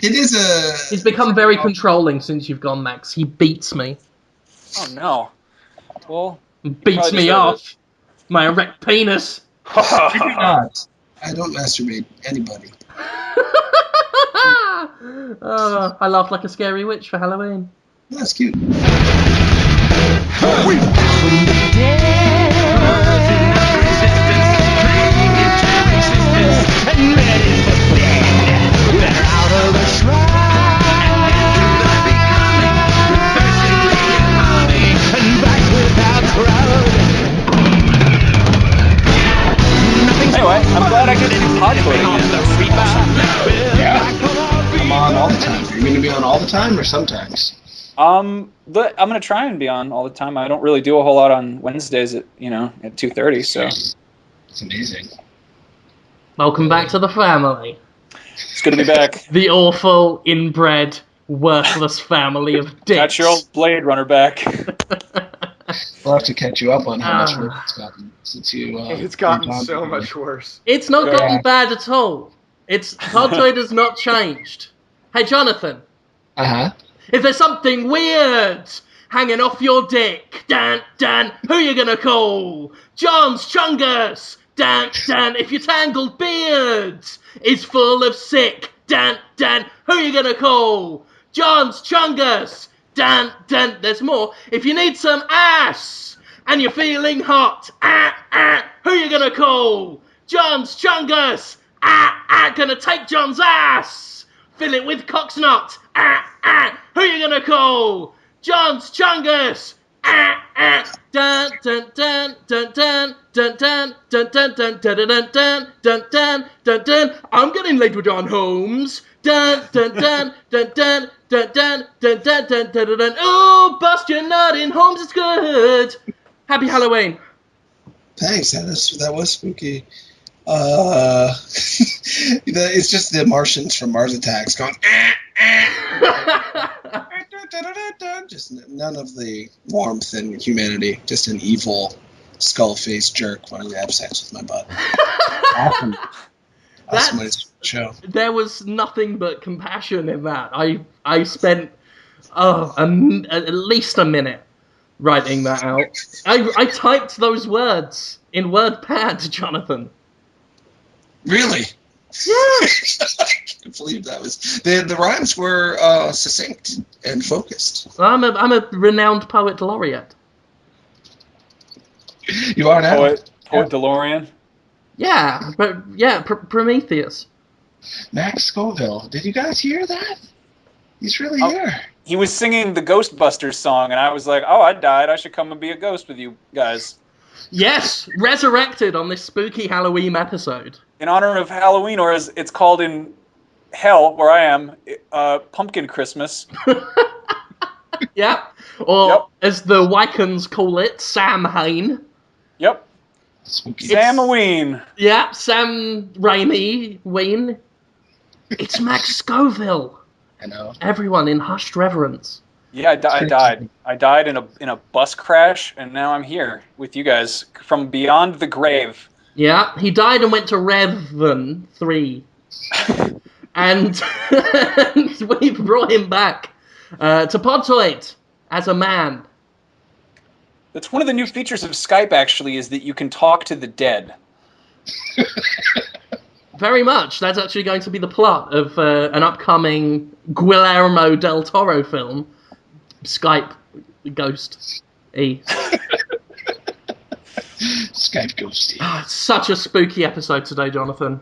It is a... He's become very controlling since you've gone, Max. He beats me. Oh, no. Well... Beats me off. My erect penis. I do not. I don't masturbate anybody. I laugh like a scary witch for Halloween. That's cute. Anyway, I'm glad I could do Podtoid again. Yeah. I'm on all the time. Are you going to be on all the time or sometimes? I'm gonna try and be on all the time. I don't really do a whole lot on Wednesdays at 2:30. So it's amazing. Welcome back to the family. It's good to be back. The awful, inbred, worthless family of dicks. Got your old Blade Runner back. We'll have to catch you up on how much worse it's gotten since you. It's gotten so much worse. It's not gotten bad at all. Podtoid has not changed. Hey, Jonathan. If there's something weird hanging off your dick, Dan, who you gonna call? John's Chungus, Dan, if your tangled beard is full of sick, Dan, who you gonna call? John's Chungus, Dan, there's more. If you need some ass and you're feeling hot, who you gonna call? John's Chungus, gonna take John's ass, fill it with cocksnot, who you gonna call? John's Chungus. Dun dun dun dun dun dun dun dun dun dun dun dun dun dun dun dun. I'm getting laid with John Holmes. Dun dun dun dun dun dun dun dun dun dun dun dun. Oh, bust your nut in Holmes, it's good. Happy Halloween. Thanks. That was spooky. It's just the Martians from Mars Attacks going. Just none of the warmth and humanity. Just an evil, skull-faced jerk wanting to have sex with my butt. Awesome. Awesome show. There was nothing but compassion in that. I spent at least a minute writing that out. I typed those words in WordPad, Jonathan. Really? Yeah. I can't believe that was the rhymes were succinct and focused. I'm a renowned poet laureate. You are now. Poet DeLorean. Yeah, but Prometheus. Max Scoville. Did you guys hear that? He's really here. He was singing the Ghostbusters song, and I was like, "Oh, I died. I should come and be a ghost with you guys." Yes, resurrected on this spooky Halloween episode. In honor of Halloween, or as it's called in hell, where I am, Pumpkin Christmas. Yeah, or as the Wycans call it, Samhain. Yep. Spooky. Samhain. Yeah, Sam Raimi, Ween. It's Max Scoville. I know. Everyone in hushed reverence. Yeah, I died. I died in a bus crash, and now I'm here with you guys from beyond the grave. Yeah, he died and went to Revan 3. and we brought him back to Podtoid as a man. That's one of the new features of Skype, actually, is that you can talk to the dead. Very much. That's actually going to be the plot of an upcoming Guillermo del Toro film, Skype Ghost. Skype Ghosty. Oh, it's such a spooky episode today, Jonathan.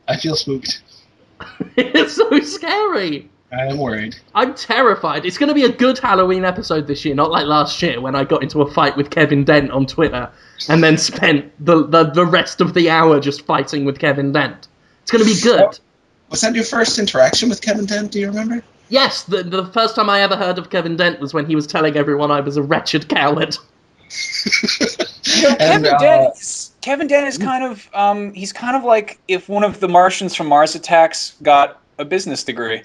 I feel spooked. It's so scary. I am worried. I'm terrified. It's going to be a good Halloween episode this year, not like last year when I got into a fight with Kevin Dent on Twitter and then spent the rest of the hour just fighting with Kevin Dent. It's going to be good. Was that your first interaction with Kevin Dent? Do you remember? Yes, the first time I ever heard of Kevin Dent was when he was telling everyone I was a wretched coward. Kevin Dent is kind of he's kind of like if one of the Martians from Mars Attacks got a business degree.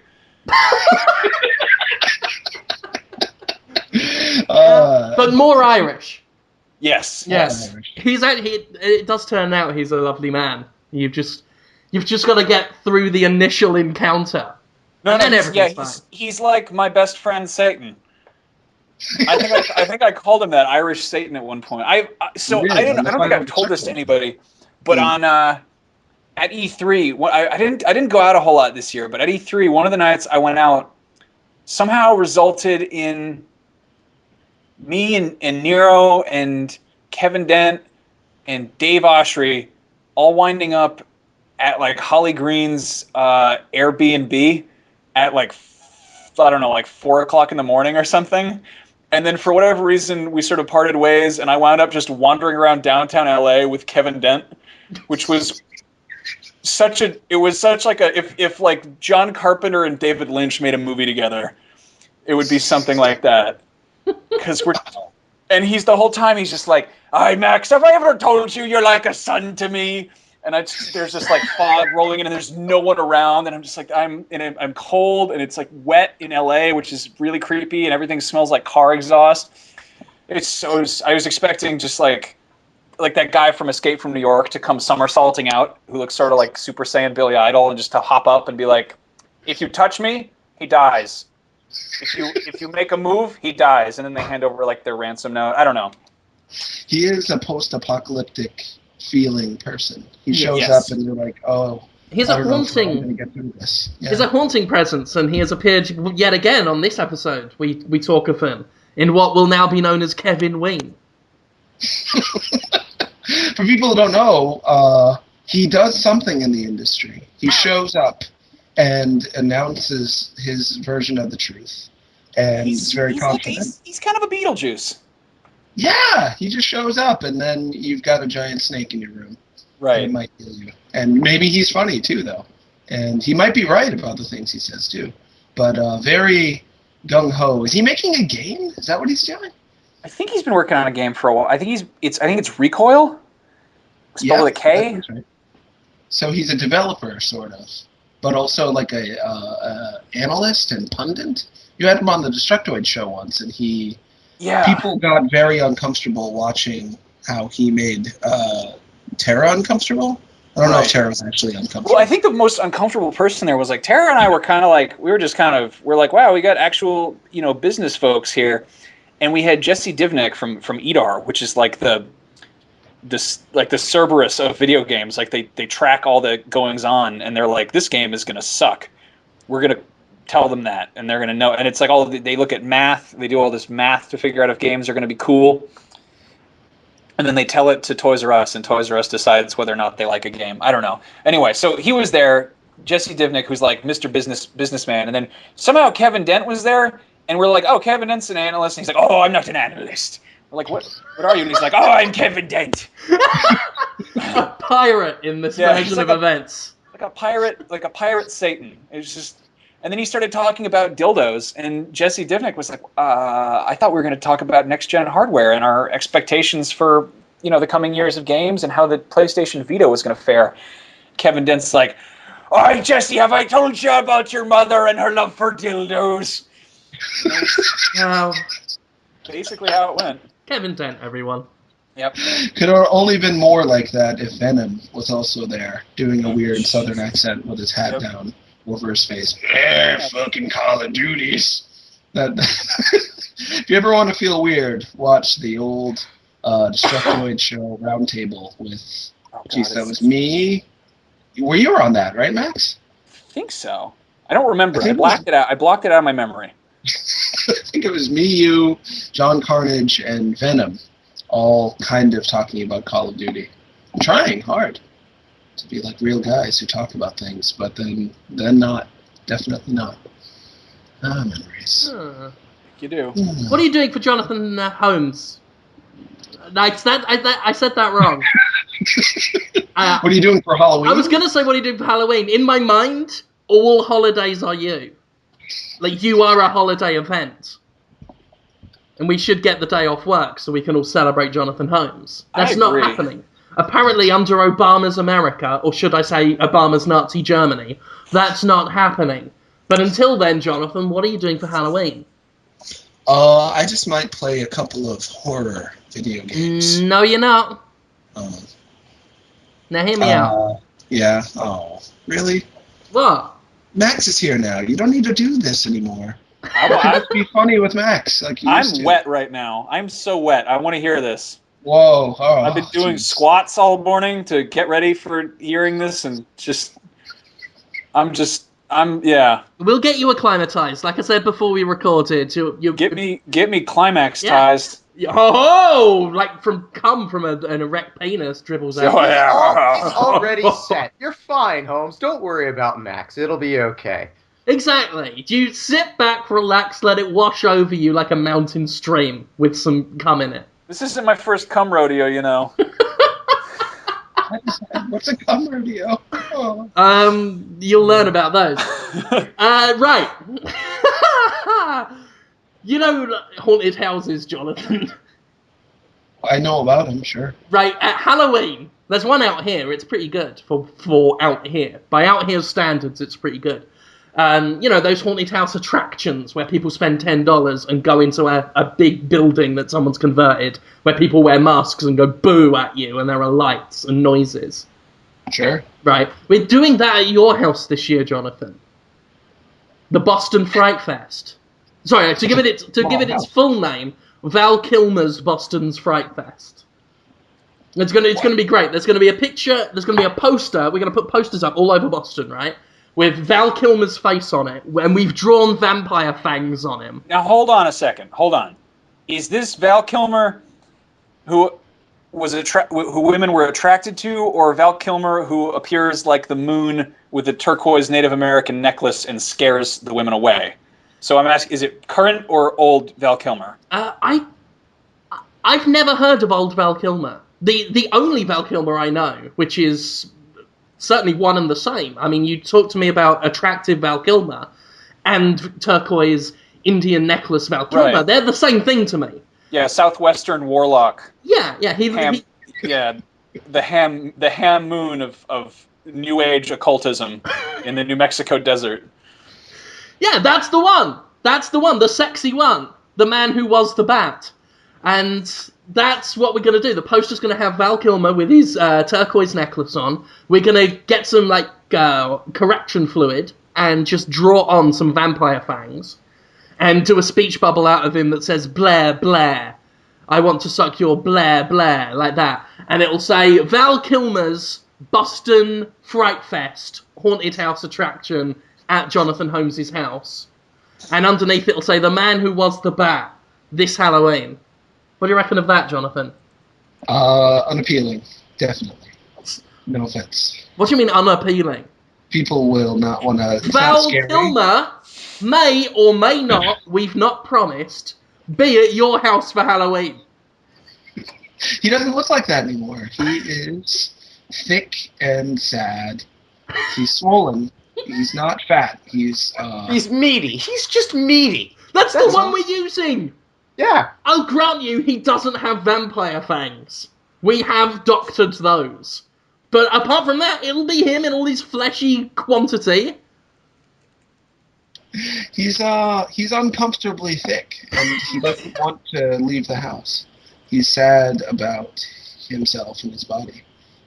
But more Irish. Yes. He's actually. It does turn out he's a lovely man. You've just got to get through the initial encounter No, and then he's, everything's fine. He's like my best friend Satan. I think I called him that Irish Satan at one point. I don't think I've told this to anybody, but on at E3, I didn't go out a whole lot this year, but at E3, one of the nights I went out somehow resulted in me and Nero and Kevin Dent and Dave Oshry all winding up at like Holly Green's Airbnb at like, I don't know, like 4 o'clock in the morning or something. And then for whatever reason, we sort of parted ways, and I wound up just wandering around downtown LA with Kevin Dent, which was such like if like John Carpenter and David Lynch made a movie together, it would be something like that. And he's the whole time he's just like, "Hi Max, have I ever told you you're like a son to me?" And there's just like fog rolling in, and there's no one around, and I'm just like, I'm cold, and it's like wet in LA, which is really creepy, and everything smells like car exhaust. I was expecting just like that guy from Escape from New York to come somersaulting out, who looks sort of like Super Saiyan Billy Idol, and just to hop up and be like, "If you touch me, he dies. If you make a move, he dies." And then they hand over like their ransom note. I don't know. He is a post-apocalyptic feeling person. He shows up and you're like, oh, he's a haunting. Yeah. He's a haunting presence, and he has appeared yet again on this episode. We talk of him in what will now be known as Kevinween. For people who don't know, he does something in the industry. He shows up and announces his version of the truth, and he's very confident. He's kind of a Beetlejuice. Yeah, he just shows up, and then you've got a giant snake in your room. Right. It might kill you. And maybe he's funny, too, though. And he might be right about the things he says, too. But very gung-ho. Is he making a game? Is that what he's doing? I think he's been working on a game for a while. I think it's Recoil? Spelled with a K? That's right. So he's a developer, sort of. But also like a analyst and pundit. You had him on the Dtoid Show once, and people got very uncomfortable watching how he made Tara uncomfortable. I don't know if Tara was actually uncomfortable. Well, I think the most uncomfortable person there was like Tara and I were kind of like, we're like, wow, we got actual, business folks here. And we had Jesse Divnik from EDAR, which is like the Cerberus of video games. Like they track all the goings on, and they're like, this game is going to suck. We're going to tell them that, and they're going to know. And it's like they look at math. They do all this math to figure out if games are going to be cool. And then they tell it to Toys R Us, and Toys R Us decides whether or not they like a game. I don't know. Anyway, so he was there, Jesse Divnik, who's like Mr. Businessman. And then somehow Kevin Dent was there, and we're like, oh, Kevin Dent's an analyst. And he's like, oh, I'm not an analyst. We're like, what are you? And he's like, oh, I'm Kevin Dent. A pirate in this version of events. Like a pirate Satan. It's just... And then he started talking about dildos, and Jesse Divnik was like, I thought we were going to talk about next-gen hardware and our expectations for, the coming years of games and how the PlayStation Vita was going to fare. Kevin Dent's like, all right, Jesse, have I told you about your mother and her love for dildos? Basically how it went. Kevin Dent, everyone. Yep. Could have only been more like that if Venom was also there, doing a weird southern accent with his hat down over his face. Fucking Call of Duties. If you ever want to feel weird, watch the old Dtoid Show roundtable with... that was me. You were on that, right, Max? I think so. I don't remember. I blocked it out. I blocked it out of my memory. I think it was me, you, John Carnage, and Venom, all kind of talking about Call of Duty. I'm trying hard to be like real guys who talk about things, but then not. Definitely not. Memories. You do. What are you doing for Jonathan Holmes? I said that wrong. What are you doing for Halloween? I was going to say, what are you doing for Halloween? In my mind, all holidays are you. Like, you are a holiday event. And we should get the day off work so we can all celebrate Jonathan Holmes. That's not happening. Apparently, under Obama's America, or should I say Obama's Nazi Germany, that's not happening. But until then, Jonathan, what are you doing for Halloween? I just might play a couple of horror video games. No, you're not. Now, hear me out. Yeah. Oh, really? What? Max is here now. You don't need to do this anymore. I'll be funny with Max. Like I'm wet right now. I'm so wet. I want to hear this. Whoa! Oh, I've been doing squats all morning to get ready for hearing this, and yeah. We'll get you acclimatized. Like I said before we recorded, you get me climaxtized. Yeah. Oh, like from an erect penis dribbles out. Oh, yeah. Already set. You're fine, Holmes. Don't worry about Max. It'll be okay. Exactly. You sit back, relax, let it wash over you like a mountain stream with some cum in it. This isn't my first cum rodeo, you know. What's a cum rodeo? Oh. You'll learn about those. Right. You know haunted houses, Jonathan. I know about them, sure. Right, at Halloween, there's one out here. It's pretty good for out here. By out here standards, it's pretty good. Those haunted house attractions where people spend $10 and go into a big building that someone's converted, where people wear masks and go boo at you, and there are lights and noises. Sure. Right. We're doing that at your house this year, Jonathan. The Boston Fright Fest. Sorry, to give it its full name, Val Kilmer's Boston's Fright Fest. It's gonna be great. There's gonna be a picture. There's gonna be a poster. We're gonna put posters up all over Boston, right? With Val Kilmer's face on it, and we've drawn vampire fangs on him. Now, hold on a second. Hold on. Is this Val Kilmer who women were attracted to, or Val Kilmer who appears like the moon with a turquoise Native American necklace and scares the women away? So I'm asking, is it current or old Val Kilmer? I've never heard of old Val Kilmer. The only Val Kilmer I know, which is certainly one and the same. I mean, you talk to me about attractive Val Kilmer and turquoise Indian necklace Val Kilmer. Right. They're the same thing to me. Yeah, Southwestern warlock. Yeah. The ham moon of New Age occultism in the New Mexico desert. Yeah, that's the one. The sexy one. The man who was the bat. And that's what we're going to do. The poster's going to have Val Kilmer with his turquoise necklace on. We're going to get some, correction fluid and just draw on some vampire fangs and do a speech bubble out of him that says, Blair, Blair. I want to suck your Blair, Blair, like that. And it'll say, Val Kilmer's Boston Fright Fest haunted house attraction at Jonathan Holmes' house. And underneath it'll say, the man who was the bat, this Halloween. What do you reckon of that, Jonathan? Unappealing, definitely. No offense. What do you mean unappealing? People will not want to... Val Kilmer may or may not, we've not promised, be at your house for Halloween. He doesn't look like that anymore. He is thick and sad. He's swollen. He's not fat. He's meaty. He's just meaty. That's the one we're using. Yeah. I'll grant you he doesn't have vampire fangs. We have doctored those. But apart from that, it'll be him in all his fleshy quantity. He's uncomfortably thick, and he doesn't want to leave the house. He's sad about himself and his body,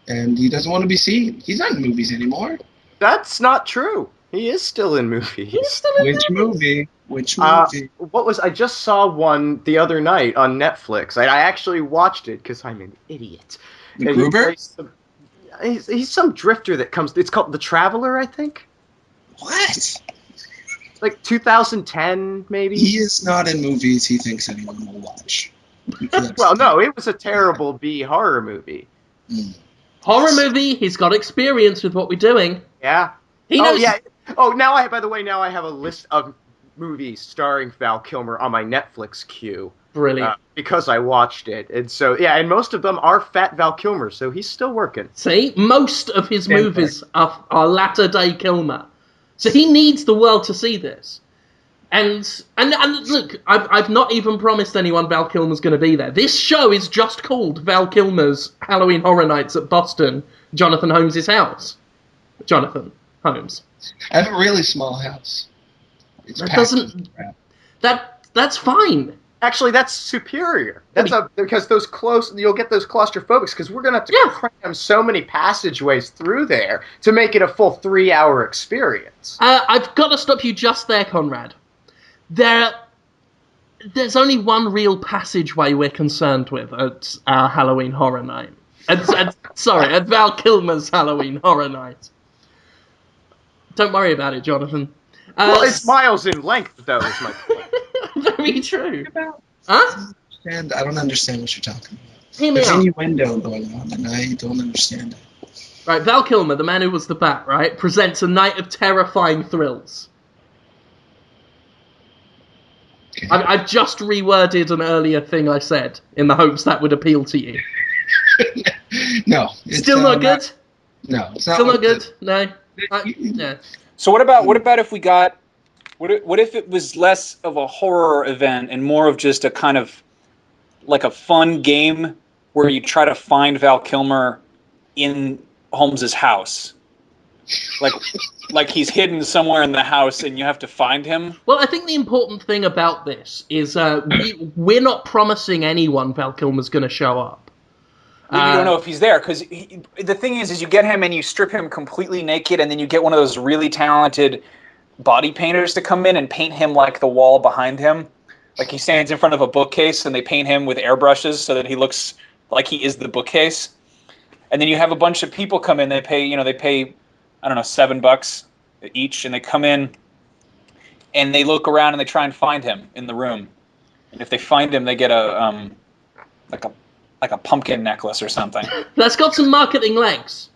and he doesn't want to be seen. He's not in movies anymore. That's not true. He is still in movies. Which movie? I just saw one the other night on Netflix. I actually watched it because I'm an idiot. Gruber? He's some drifter that comes... It's called The Traveler, I think. What? Like 2010, maybe? He is not in movies he thinks anyone will watch. Well, no, it was a terrible B horror movie. Horror movie, he's got experience with what we're doing. Yeah. He knows. Oh, yeah. Oh, by the way, I have a list of movies starring Val Kilmer on my Netflix queue. Brilliant. Because I watched it. And so, yeah, and most of them are fat Val Kilmer, so he's still working. See? Most of his movies are latter-day Kilmer. So he needs the world to see this. And look, I've not even promised anyone Val Kilmer's going to be there. This show is just called Val Kilmer's Halloween Horror Nights at Boston, Jonathan Holmes' house. Jonathan Holmes. I have a really small house. It's that's fine. Actually, that's superior. Because you'll get those claustrophobics, because we're going to have to cram so many passageways through there to make it a full 3-hour experience. I've got to stop you just there, Conrad. There's only one real passageway we're concerned with at our Halloween Horror Night. At Val Kilmer's Halloween Horror Night. Don't worry about it, Jonathan. Well, it's miles in length, though, is my point. Very true. Huh? I don't understand what you're talking about. There's innuendo going on, and I don't understand it. Right, Val Kilmer, the man who was the Bat, right, presents a night of terrifying thrills. Okay. I've just reworded an earlier thing I said in the hopes that would appeal to you. No. Still not good? No, it's not. Still not good? No? Yeah. So what about if we got... What if it was less of a horror event and more of just a kind of like a fun game where you try to find Val Kilmer in Holmes's house? Like he's hidden somewhere in the house and you have to find him? Well, I think the important thing about this is we're not promising anyone Val Kilmer's going to show up. You don't know if he's there, because the thing is you get him and you strip him completely naked, and then you get one of those really talented body painters to come in and paint him like the wall behind him. Like he stands in front of a bookcase and they paint him with airbrushes so that he looks like he is the bookcase. And then you have a bunch of people come in, they pay I don't know, $7 each, and they come in and they look around and they try and find him in the room. And if they find him, they get a pumpkin necklace or something. That's got some marketing legs.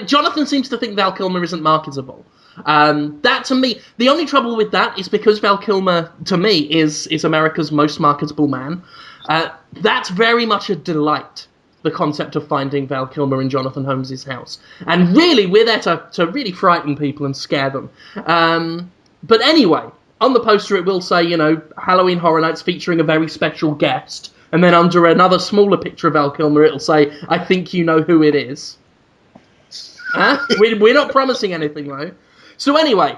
Jonathan seems to think Val Kilmer isn't marketable. That, to me, the only trouble with that is because Val Kilmer, to me, is America's most marketable man. That's very much a delight, the concept of finding Val Kilmer in Jonathan Holmes' house. And really, we're there to really frighten people and scare them. But anyway, on the poster it will say, Halloween Horror Nights featuring a very special guest. And then under another smaller picture of Val Kilmer, it'll say, I think you know who it is. We're not promising anything, though. So anyway,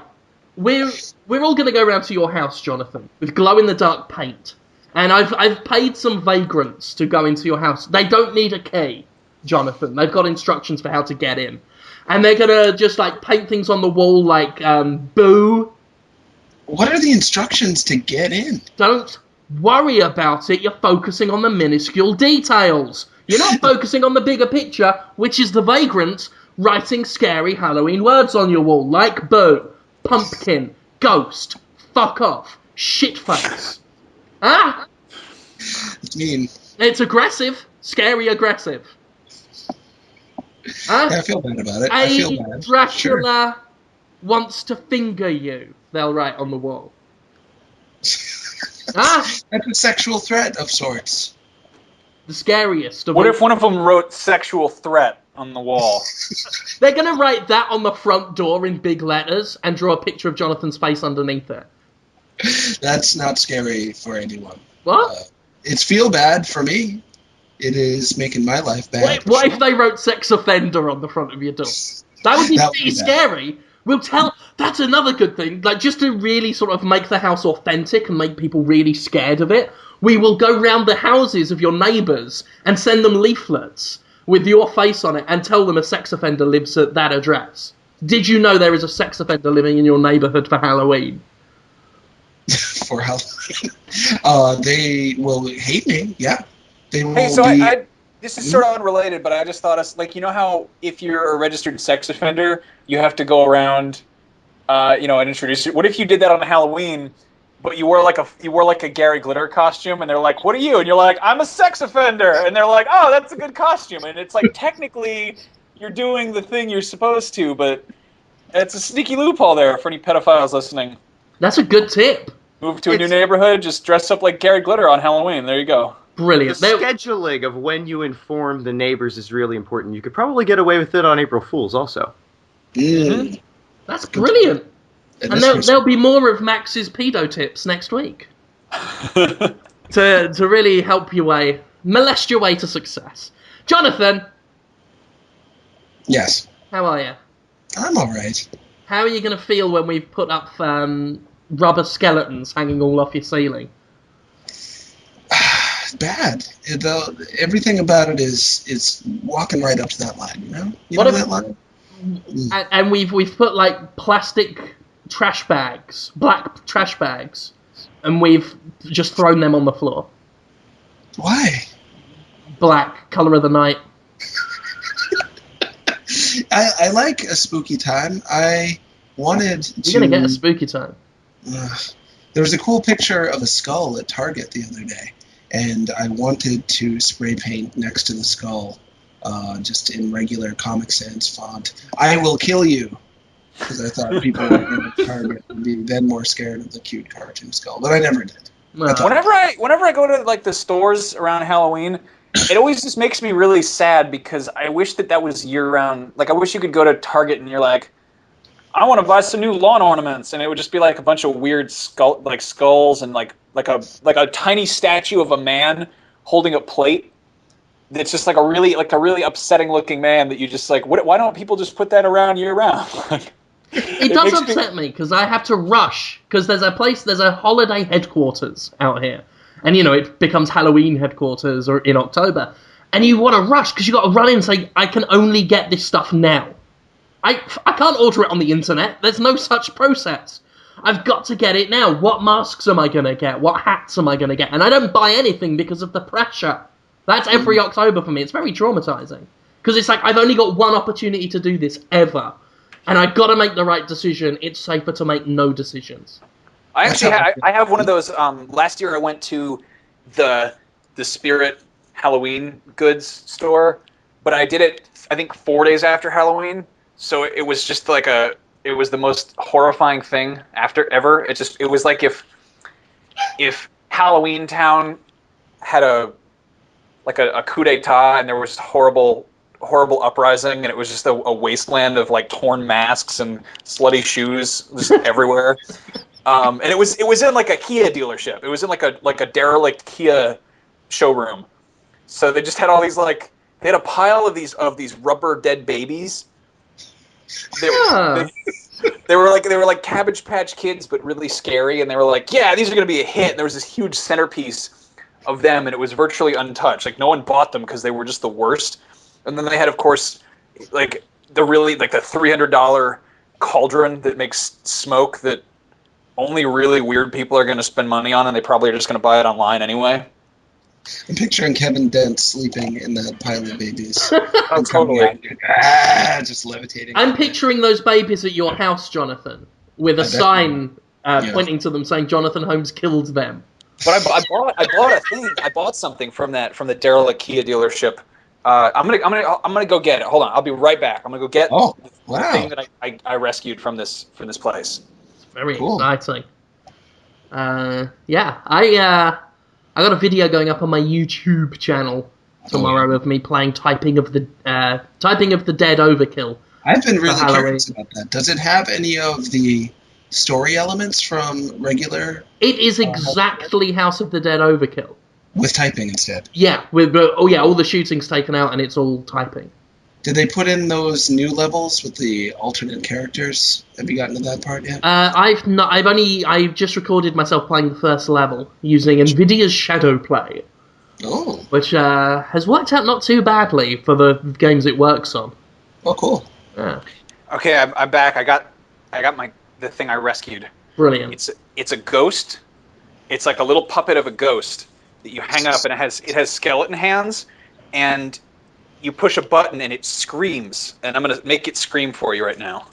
we're all going to go around to your house, Jonathan, with glow-in-the-dark paint. And I've paid some vagrants to go into your house. They don't need a key, Jonathan. They've got instructions for how to get in. And they're going to just, paint things on the wall like, boo. What are the instructions to get in? Don't worry about it. You're focusing on the minuscule details. You're not focusing on the bigger picture, which is the vagrants writing scary Halloween words on your wall, like boo, pumpkin, ghost, fuck off, shitface. It's mean. It's aggressive. Scary aggressive. Yeah, I feel bad about it. I feel bad. Dracula wants to finger you, they'll write on the wall. That's a sexual threat of sorts. The scariest. What if one of them wrote sexual threat on the wall? They're going to write that on the front door in big letters and draw a picture of Jonathan's face underneath it. That's not scary for anyone. What? It's feel bad for me. It is making my life bad. What if they wrote sex offender on the front of your door? That would be pretty scary. We'll tell... That's another good thing. Just to really sort of make the house authentic and make people really scared of it, we will go round the houses of your neighbours and send them leaflets with your face on it and tell them a sex offender lives at that address. Did you know there is a sex offender living in your neighbourhood for Halloween? For Halloween? They will hate me, yeah. They will this is sort of unrelated, but I just thought how if you're a registered sex offender, you have to go around, and introduce you. What if you did that on Halloween, but you wore like a Gary Glitter costume, and they're like, "What are you?" And you're like, "I'm a sex offender," and they're like, "Oh, that's a good costume." And it's like technically you're doing the thing you're supposed to, but it's a sneaky loophole there for any pedophiles listening. That's a good tip. Move to a new neighborhood, just dress up like Gary Glitter on Halloween. There you go. Brilliant. The scheduling of when you inform the neighbors is really important. You could probably get away with it on April Fool's also. Mm-hmm. That's brilliant. And there'll be more of Max's pedo tips next week. to really help molest your way to success. Jonathan. Yes. How are you? I'm alright. How are you going to feel when we've put up rubber skeletons hanging all off your ceiling? bad. Everything about it is walking right up to that line. You What know if- that line. And we've put like plastic trash bags, black trash bags, and we've just thrown them on the floor. Why? Black, color of the night. I like a spooky time. I wanted to... You're gonna get a spooky time. There was a cool picture of a skull at Target the other day, and I wanted to spray paint next to the skull, just in regular Comic Sans font. I will kill you, because I thought people at Target would be then more scared of the cute cartoon skull, but I never did. Whenever I go to like the stores around Halloween, it always just makes me really sad because I wish that was year round. Like I wish you could go to Target and you're like, I want to buy some new lawn ornaments, and it would just be like a bunch of weird skulls and like a tiny statue of a man holding a plate. It's just like a really upsetting looking man that you just like. Why don't people just put that around year round? It does upset me because I have to rush because there's a holiday headquarters out here, and it becomes Halloween headquarters or in October, and you want to rush because you got to run in and say I can only get this stuff now. I can't order it on the internet. There's no such process. I've got to get it now. What masks am I going to get? What hats am I going to get? And I don't buy anything because of the pressure. That's every October for me. It's very traumatizing. Because it's like, I've only got one opportunity to do this ever. And I've got to make the right decision. It's safer to make no decisions. I have one of those. Last year I went to the Spirit Halloween goods store. But I did it, I think, 4 days after Halloween. So it was just like it was the most horrifying thing ever. It was like if Halloween Town had a coup d'etat and there was horrible uprising and it was just a wasteland of like torn masks and slutty shoes just everywhere. And it was in like a Kia dealership. It was in like a derelict Kia showroom. So they just had all these they had a pile of these rubber dead babies. They were like Cabbage Patch Kids, but really scary. And they were like, yeah, these are going to be a hit. And there was this huge centerpiece of them, and it was virtually untouched. Like no one bought them because they were just the worst. And then they had, of course, like the $300 cauldron that makes smoke that only really weird people are going to spend money on, and they probably are just going to buy it online anyway. I'm picturing Kevin Dent sleeping in that pile of babies. Oh, totally. Just levitating. I'm picturing those babies at your house, Jonathan, with a sign pointing to them saying Jonathan Holmes killed them. But I bought something from the derelict Kia dealership. I'm gonna go get it. Hold on, I'll be right back. I'm gonna go get the thing that I rescued from this place. It's very exciting. I got a video going up on my YouTube channel tomorrow of me playing Typing of the Dead Overkill. I've been really curious about that. Does it have any of the story elements from regular? It is exactly House of the Dead Overkill. With typing instead? Yeah, all the shooting's taken out and it's all typing. Did they put in those new levels with the alternate characters? Have you gotten to that part yet? I've just recorded myself playing the first level using NVIDIA's Shadowplay. Oh. Which has worked out not too badly for the games it works on. Oh, cool. Yeah. Okay, I'm back. I got the thing I rescued. Brilliant. It's a ghost. It's like a little puppet of a ghost that you hang up, and it has skeleton hands, and you push a button and it screams, and I'm gonna make it scream for you right now.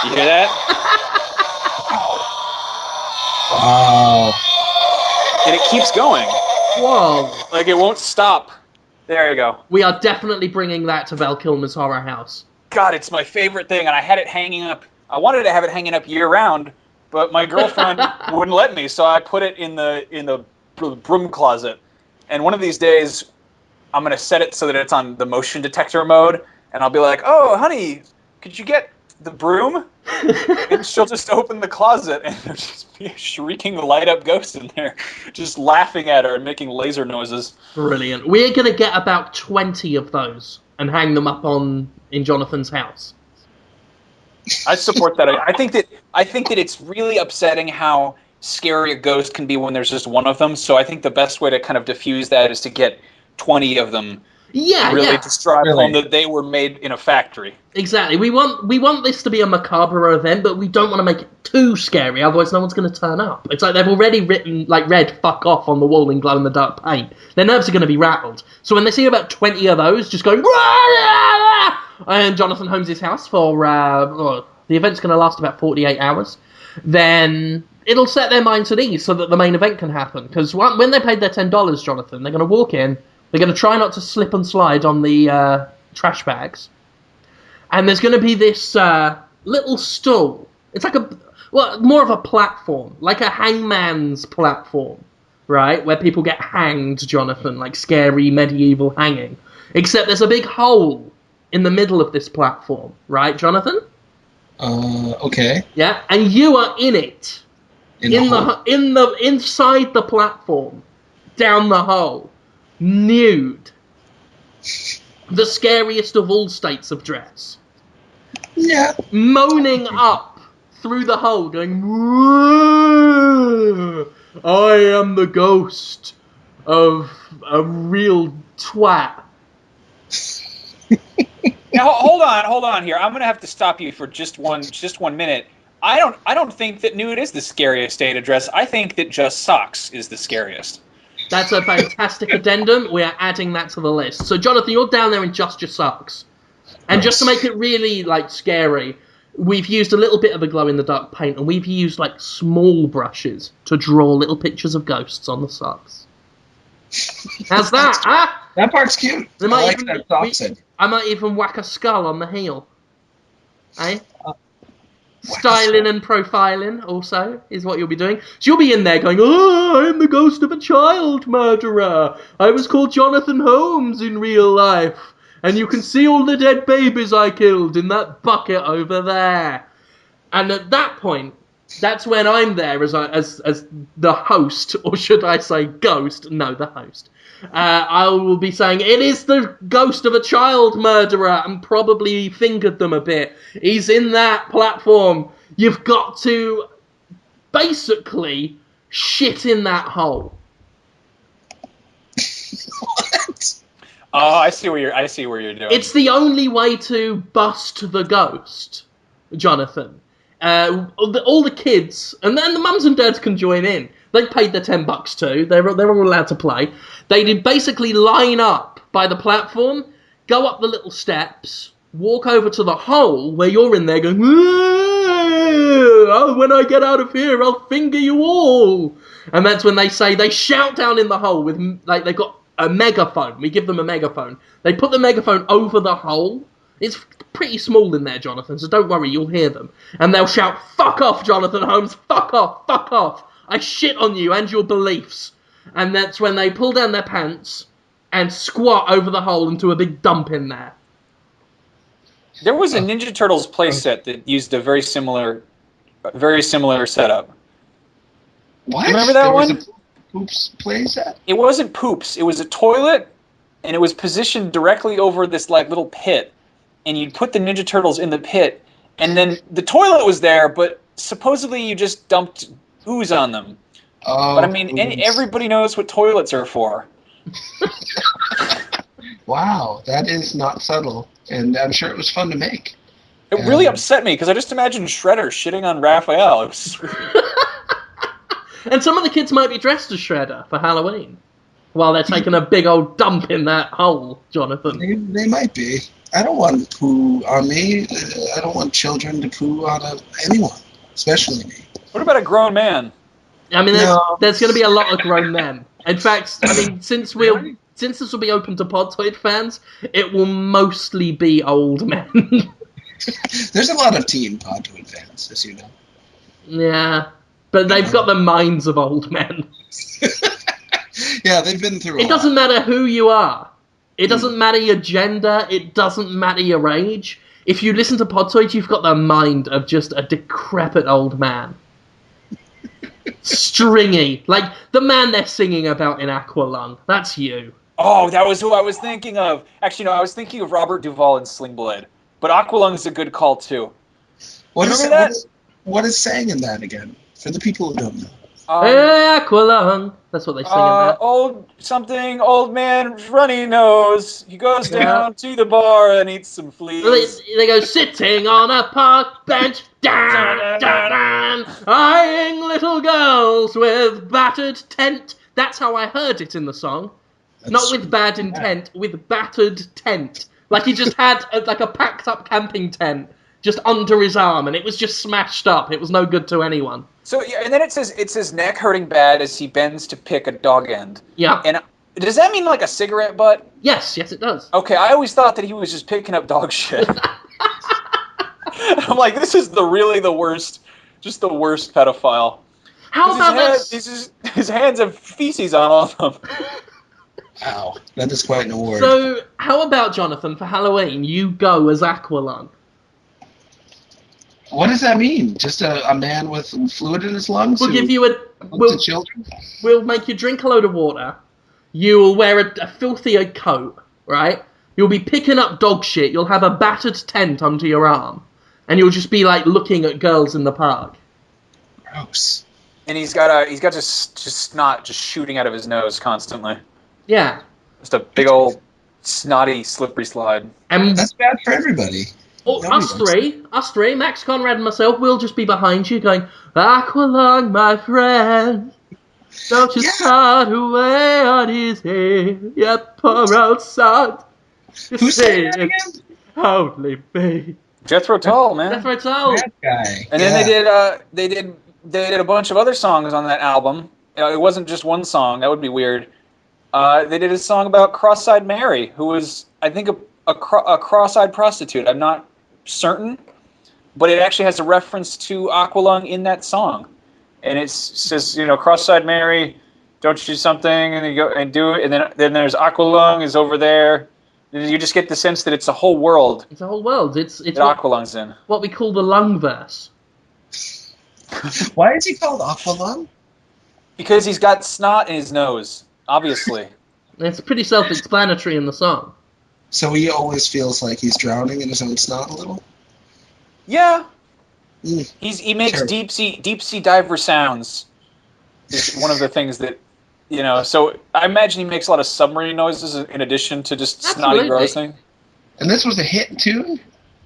You hear that? Wow. And it keeps going. Whoa. Like it won't stop. There you go. We are definitely bringing that to Val Kilmer's Horror House. God, it's my favorite thing, and I had it hanging up. I wanted to have it hanging up year round, but my girlfriend wouldn't let me, so I put it in the broom closet. And one of these days, I'm gonna set it so that it's on the motion detector mode, and I'll be like, "Oh, honey, could you get the broom?" And she'll just open the closet, and there'll just be a shrieking light up ghost in there, just laughing at her and making laser noises. Brilliant. We're gonna get about 20 of those and hang them up in Jonathan's house. I support that. I think that it's really upsetting how scary a ghost can be when there's just one of them. So I think the best way to kind of diffuse that is to get 20 of them. Really just drive home that they were made in a factory. Exactly. We want this to be a macabre event, but we don't want to make it too scary, otherwise no one's going to turn up. It's like they've already read "fuck off" on the wall in glow-in-the-dark paint. Their nerves are going to be rattled. So when they see about 20 of those just going in Jonathan Holmes' house for the event's going to last about 48 hours, then it'll set their minds at ease so that the main event can happen. Because when they paid their $10, Jonathan, they're going to walk in. They're going to try not to slip and slide on the trash bags. And there's going to be this little stool. It's like more of a platform, like a hangman's platform, right? Where people get hanged, Jonathan, like scary medieval hanging. Except there's a big hole in the middle of this platform, right, Jonathan? Okay. Yeah, and you are in it. Inside the platform, down the hole. Nude. The scariest of all states of dress. Yeah. Moaning up through the hole, going, "Whoa, I am the ghost of a real twat." Now, hold on here. I'm going to have to stop you for just one minute. I don't think that nude is the scariest state of dress. I think that just socks is the scariest. That's a fantastic addendum. We are adding that to the list. So, Jonathan, you're down there in just your socks. And just to make it really, scary, we've used a little bit of the glow-in-the-dark paint, and we've used, small brushes to draw little pictures of ghosts on the socks. How's that, huh? That part's cute. I like that socks. I might even whack a skull on the heel. Eh? Styling and profiling also is what you'll be doing. So you'll be in there going, "Oh, I'm the ghost of a child murderer. I was called Jonathan Holmes in real life. And you can see all the dead babies I killed in that bucket over there." And at that point, that's when I'm there as the host, or should I say ghost? No, the host. I will be saying, "It is the ghost of a child murderer," and probably fingered them a bit. He's in that platform. You've got to basically shit in that hole. What? Oh, I see what you're doing. It's the only way to bust the ghost, Jonathan. All the kids, and then the mums and dads can join in. They paid their $10 too. They're all allowed to play. They did basically line up by the platform, go up the little steps, walk over to the hole where you're in there going, "Oh, when I get out of here, I'll finger you all." And that's when they shout down in the hole with, they've got a megaphone. We give them a megaphone. They put the megaphone over the hole. It's pretty small in there, Jonathan, so don't worry, you'll hear them. And they'll shout, "Fuck off, Jonathan Holmes, fuck off, fuck off. I shit on you and your beliefs." And that's when they pull down their pants and squat over the hole into a big dump in there. There was a Ninja Turtles playset that used a very similar setup. What? Remember that one? Was a Poops playset? It wasn't Poops. It was a toilet, and it was positioned directly over this little pit. And you'd put the Ninja Turtles in the pit, and then the toilet was there, but supposedly you just dumped ooze on them. Oh, but I mean, everybody knows what toilets are for. Wow, that is not subtle, and I'm sure it was fun to make. It really upset me, because I just imagined Shredder shitting on Raphael. It was... And some of the kids might be dressed as Shredder for Halloween, while they're taking a big old dump in that hole, Jonathan. They might be. I don't want poo on me. I don't want children to poo on anyone, especially me. What about a grown man? I mean, there's going to be a lot of grown men. In fact, I mean, since this will be open to Podtoid fans, it will mostly be old men. There's a lot of teen Podtoid fans, as you know. Yeah, but they've got the minds of old men. Yeah, they've been through a lot. It doesn't matter who you are. It doesn't matter your gender. It doesn't matter your age. If you listen to Podtoid, you've got the mind of just a decrepit old man. Stringy. Like the man they're singing about in Aqualung. That's you. Oh, that was who I was thinking of. Actually, no, I was thinking of Robert Duvall in Sling Blade. But Aqualung's a good call, too. Remember that? What is saying in that again? For the people who don't know. Hey, Aqualung. That's what they sing in that. Old man runny nose. He goes down to the bar and eats some fleas. They go sitting on a park bench, eyeing little girls with battered tent. That's how I heard it in the song. Not with bad intent, with battered tent. Like he just had a packed up camping tent just under his arm, and it was just smashed up. It was no good to anyone. So yeah, and then it says neck hurting bad as he bends to pick a dog end. Yeah. And does that mean like a cigarette butt? Yes, it does. Okay, I always thought that he was just picking up dog shit. I'm like, this is the worst, just the worst pedophile. How about this? His hands have feces on all of them. Wow, that is quite an award. So, how about, Jonathan, for Halloween, you go as Aqualung? What does that mean? Just a man with fluid in his lungs? We'll give you children? We'll make you drink a load of water. You'll wear a filthy coat, right? You'll be picking up dog shit. You'll have a battered tent under your arm. And you'll just be, like, looking at girls in the park. Gross. And he's got just snot just shooting out of his nose constantly. Yeah. Just a big old snotty slippery slide. And that's bad for everybody. Us three, Max, Conrad, and myself, we'll just be behind you going, Aqualung, my friend, don't you start away on his head, you poor old son. Who said that again? Only me. Jethro Tull, man. Jethro Tull. That guy. And then they did a bunch of other songs on that album. It wasn't just one song. That would be weird. They did a song about Cross-Eyed Mary, who was, I think, a cross-eyed prostitute. I'm not certain, but it actually has a reference to Aqualung in that song. And it says, Cross-Eyed Mary, don't you do something, and you go and do it, and then there's Aqualung is over there. And you just get the sense that it's a whole world. It's a whole world. It's Aqualung's in. What we call the Lungverse. Why is he called Aqualung? Because he's got snot in his nose, obviously. It's pretty self-explanatory in the song. So he always feels like he's drowning in his own snot a little? Yeah. He makes deep sea diver sounds. Is one of the things that, so I imagine he makes a lot of submarine noises in addition to just snotty grossing. And this was a hit tune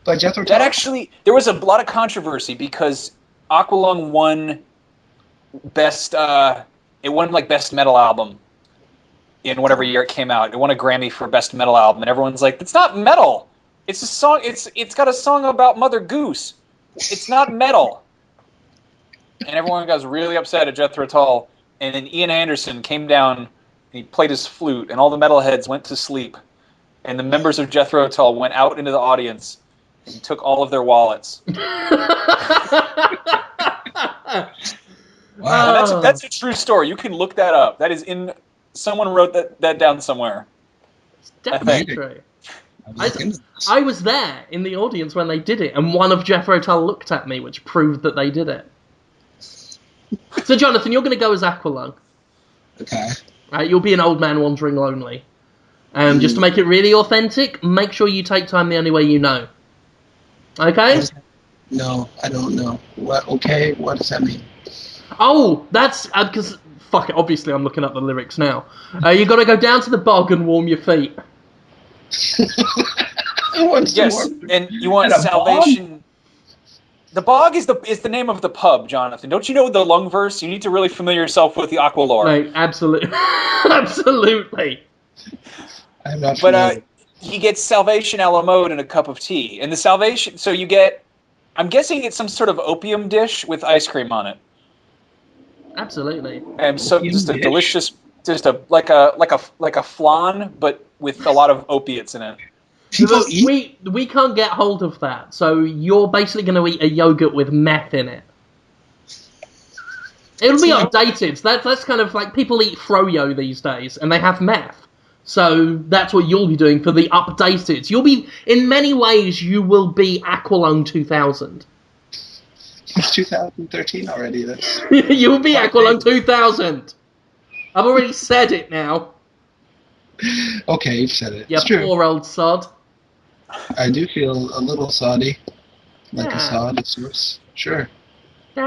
by Jethro Tull? That actually, there was a lot of controversy because Aqualung won best metal album in whatever year it came out. It won a Grammy for best metal album, and everyone's like, "It's not metal. It's a song. It's got a song about Mother Goose. It's not metal." And everyone got really upset at Jethro Tull. And then Ian Anderson came down and he played his flute, and all the metalheads went to sleep. And the members of Jethro Tull went out into the audience and took all of their wallets. Wow. That's a true story. You can look that up. That is in. Someone wrote that down somewhere. It's definitely true. I was there in the audience when they did it, and one of Jethro Tull looked at me, which proved that they did it. So, Jonathan, you're going to go as Aqualung. Okay. Right, you'll be an old man wandering lonely. Just to make it really authentic, make sure you take time the only way you know. Okay? No, I don't know. What? Okay, what does that mean? Oh, that's... because... fuck it, obviously I'm looking up the lyrics now. You got to go down to the bog and warm your feet. Yes, and you want salvation... Bog? The bog is the name of the pub, Jonathan. Don't you know the Lungverse? You need to really familiar yourself with the Aqua lore. Right, absolutely. Absolutely. I'm not familiar. But he gets salvation a la mode in a cup of tea. And the salvation... So you get... I'm guessing it's some sort of opium dish with ice cream on it. Absolutely. And so just a delicious... Just like a flan, but with a lot of opiates in it. We can't get hold of that, so you're basically going to eat a yogurt with meth in it. It'll be updated. That's kind of like people eat froyo these days, and they have meth. So that's what you'll be doing for the updated. You'll be, in many ways, you will be Aqualung 2000. It's 2013 already. You'll be Aqualung 2000. I've already said it now. Okay, you've said it. You poor old sod. I do feel a little soddy. Like a sod of sorts. Sure. Are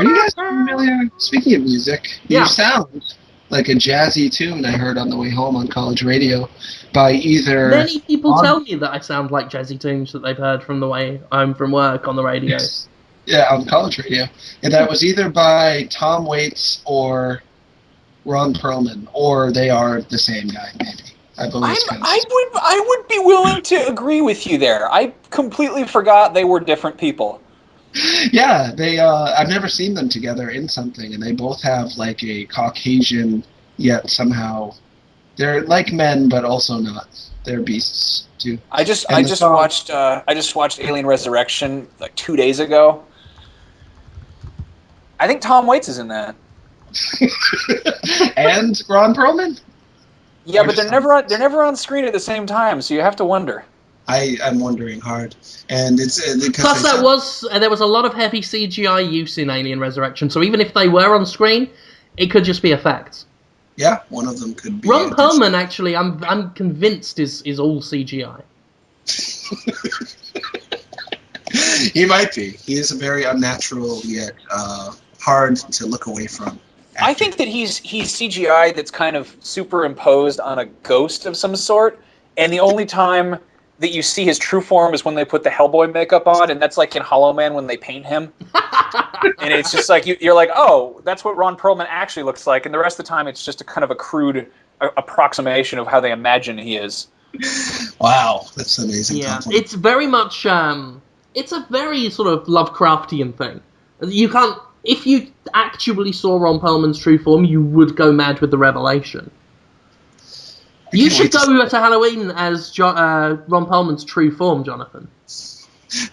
you guys familiar? Speaking of music, you sound like a jazzy tune I heard on the way home on college radio by either... Many people tell me that I sound like jazzy tunes that they've heard from the way home from work on the radio. Yes. Yeah, on college radio. And that was either by Tom Waits or Ron Perlman, or they are the same guy, maybe. I would be willing to agree with you there. I completely forgot they were different people. Yeah, they. I've never seen them together in something, and they both have like a Caucasian, yet somehow they're like men, but also not. They're beasts too. I just watched Alien Resurrection like 2 days ago. I think Tom Waits is in that. And Ron Perlman. Yeah, but they're never on screen at the same time, so you have to wonder. I'm wondering hard, and it's plus there was a lot of heavy CGI use in Alien Resurrection, so even if they were on screen, it could just be effects. Yeah, one of them could be. Ron Perlman, actually, I'm convinced is all CGI. He might be. He is a very unnatural yet hard to look away from. I think that he's CGI that's kind of superimposed on a ghost of some sort, and the only time that you see his true form is when they put the Hellboy makeup on, and that's like in Hollow Man when they paint him. And it's just like, you're like, oh, that's what Ron Perlman actually looks like, and the rest of the time it's just a kind of a crude approximation of how they imagine he is. Wow, that's amazing. Yeah, it's very much, it's a very sort of Lovecraftian thing. You can't, if you actually saw Ron Perlman's true form, you would go mad with the revelation. You should go to Halloween as Ron Perlman's true form, Jonathan.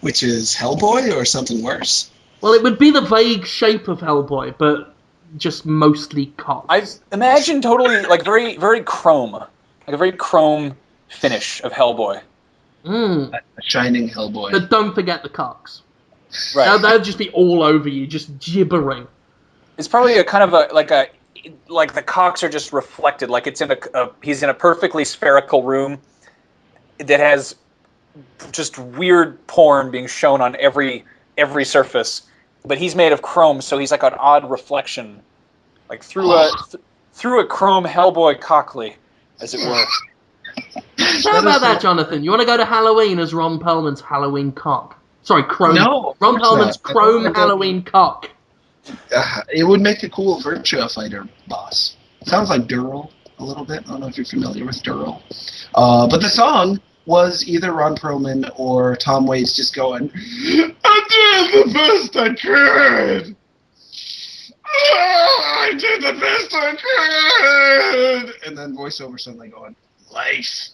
Which is Hellboy or something worse? Well, it would be the vague shape of Hellboy, but just mostly cock. I imagine totally, like, very, very chrome. Like a very chrome finish of Hellboy. Mm. A shining Hellboy. But don't forget the cocks. Right. They'll just be all over you, just gibbering. It's probably a kind of like the cocks are just reflected, like it's in he's in a perfectly spherical room that has just weird porn being shown on every surface, but he's made of chrome, so he's like an odd reflection, like through a chrome Hellboy cockley, as it were. How about that, Jonathan? You want to go to Halloween as Ron Perlman's Halloween cock? Sorry, chrome. No, Ron Perlman's chrome Halloween cock. It would make a cool Virtua Fighter boss. Sounds like Dural a little bit. I don't know if you're familiar with Dural. But the song was either Ron Perlman or Tom Waits just going, I did the best I could! Oh, I did the best I could! And then voiceover suddenly going, life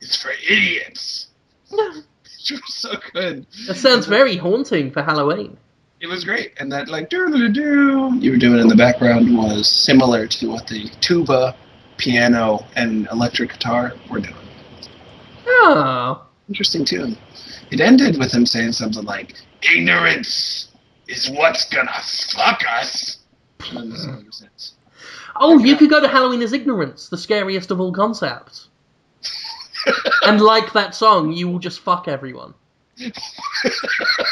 is for idiots! It was so good. That sounds very haunting for Halloween. It was great, and that like doo-doo-doo you were doing in the background was similar to what the tuba, piano, and electric guitar were doing. Oh, interesting tune. It ended with him saying something like, "Ignorance is what's gonna fuck us." Oh, you could go to Halloween as Ignorance, the scariest of all concepts. And like that song, you will just fuck everyone.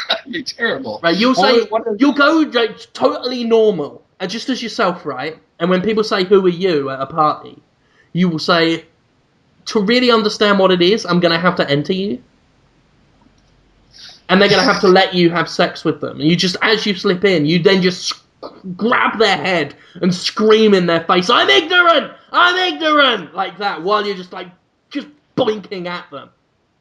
That'd be terrible. Right, you'll go like totally normal, and just as yourself, right? And when people say, "Who are you?" at a party, you will say, "To really understand what it is, I'm going to have to enter you." And they're going to have to let you have sex with them. And you just, as you slip in, you then just grab their head and scream in their face, "I'm ignorant! I'm ignorant!" Like that, while you're just boinking at them.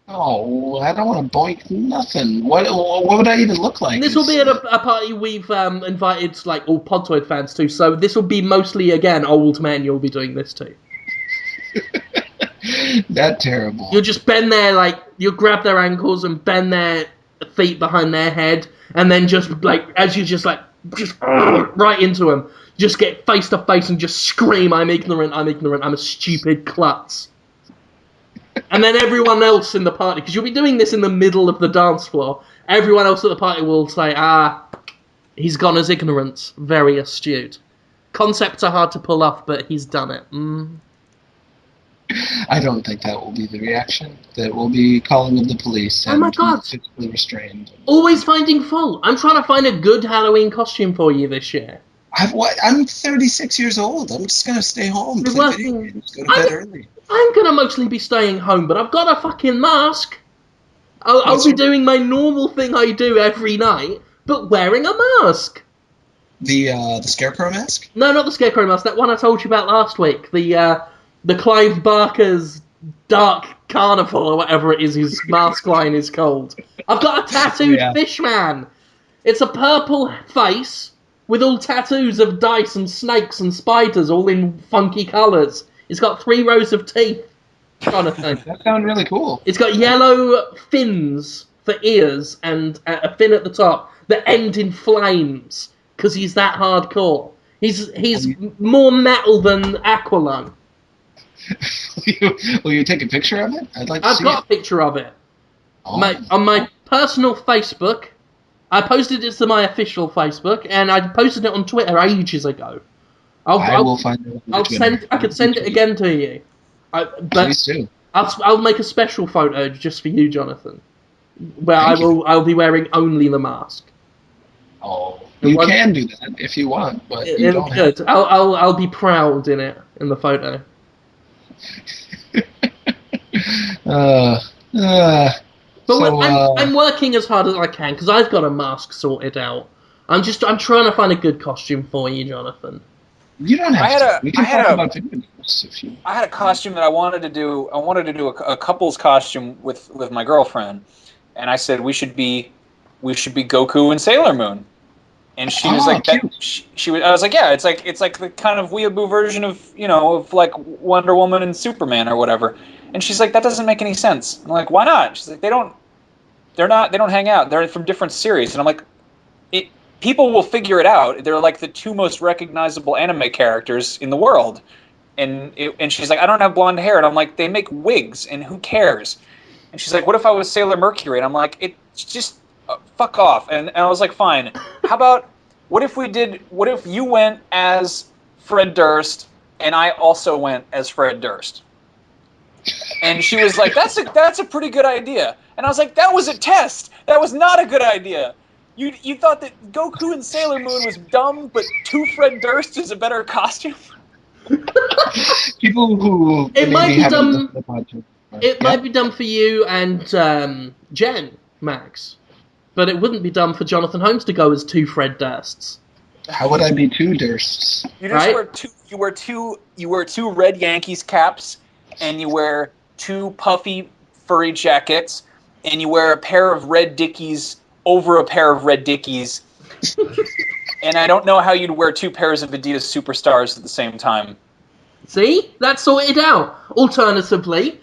Oh, I don't want to boink nothing. What would I even look like? And this will be at a party we've invited like all Podtoid fans to, so this will be mostly, again, old men you'll be doing this to. That terrible. You'll just bend you'll grab their ankles and bend their feet behind their head, and then just as you just right into them, just get face to face and just scream, I'm ignorant, I'm a stupid klutz. And then everyone else in the party, because you'll be doing this in the middle of the dance floor, everyone else at the party will say, He's gone as ignorance. Very astute. Concepts are hard to pull off, but he's done it. I don't think that will be the reaction. That will be calling of the police and physically restrained. Always finding fault. I'm trying to find a good Halloween costume for you this year. I'm 36 years old. I'm just going to stay home. Play video games, go to bed early. I'm going to mostly be staying home, but I've got a fucking mask. I'll be doing my normal thing I do every night, but wearing a mask. The Scarecrow mask? No, not the Scarecrow mask. That one I told you about last week. The Clive Barker's Dark Carnival, or whatever it is his mask line is called. I've got a tattooed fish man. It's a purple face with all tattoos of dice and snakes and spiders, all in funky colours. It's got 3 rows of teeth, Jonathan. That sounds really cool. It's got yellow fins for ears and a fin at the top that end in flames, because he's that hardcore. He's more metal than Aqualung. Will you take a picture of it? I've got a picture of it. On my personal Facebook. I posted it to my official Facebook, and I posted it on Twitter ages ago. I will find it. I could send it again to you. Please do. I'll make a special photo just for you, Jonathan, where I'll be wearing only the mask. Oh, you can do that if you want, but you don't have to. I'll be proud in it in the photo. I'm working as hard as I can because I've got a mask sorted out. I'm trying to find a good costume for you, Jonathan. You don't have to. We can talk about video games if you. I had a costume that I wanted to do. I wanted to do a couple's costume with my girlfriend, and I said we should be Goku and Sailor Moon. And she was like, she was. I was like, yeah, it's like the kind of weeaboo version of like Wonder Woman and Superman or whatever. And she's like, that doesn't make any sense. I'm like, why not? She's like, they don't hang out. They're from different series. And I'm like, people will figure it out. They're like the 2 most recognizable anime characters in the world. And she's like, I don't have blonde hair. And I'm like, they make wigs, and who cares? And she's like, what if I was Sailor Mercury? And I'm like, it's just. Fuck off. And I was like, fine. How about, what if you went as Fred Durst and I also went as Fred Durst? And she was like, that's a pretty good idea. And I was like, that was a test. That was not a good idea. You thought that Goku and Sailor Moon was dumb, but 2 Fred Durst is a better costume? People who it might be dumb. It might be dumb for you and Jen, Max. But it wouldn't be dumb for Jonathan Holmes to go as 2 Fred Dursts. How would I be 2 Dursts? You just wear 2 red Yankees caps, and you wear 2 puffy furry jackets, and you wear a pair of red Dickies over a pair of red Dickies. And I don't know how you'd wear 2 pairs of Adidas Superstars at the same time. See? That's sorted out. Alternatively,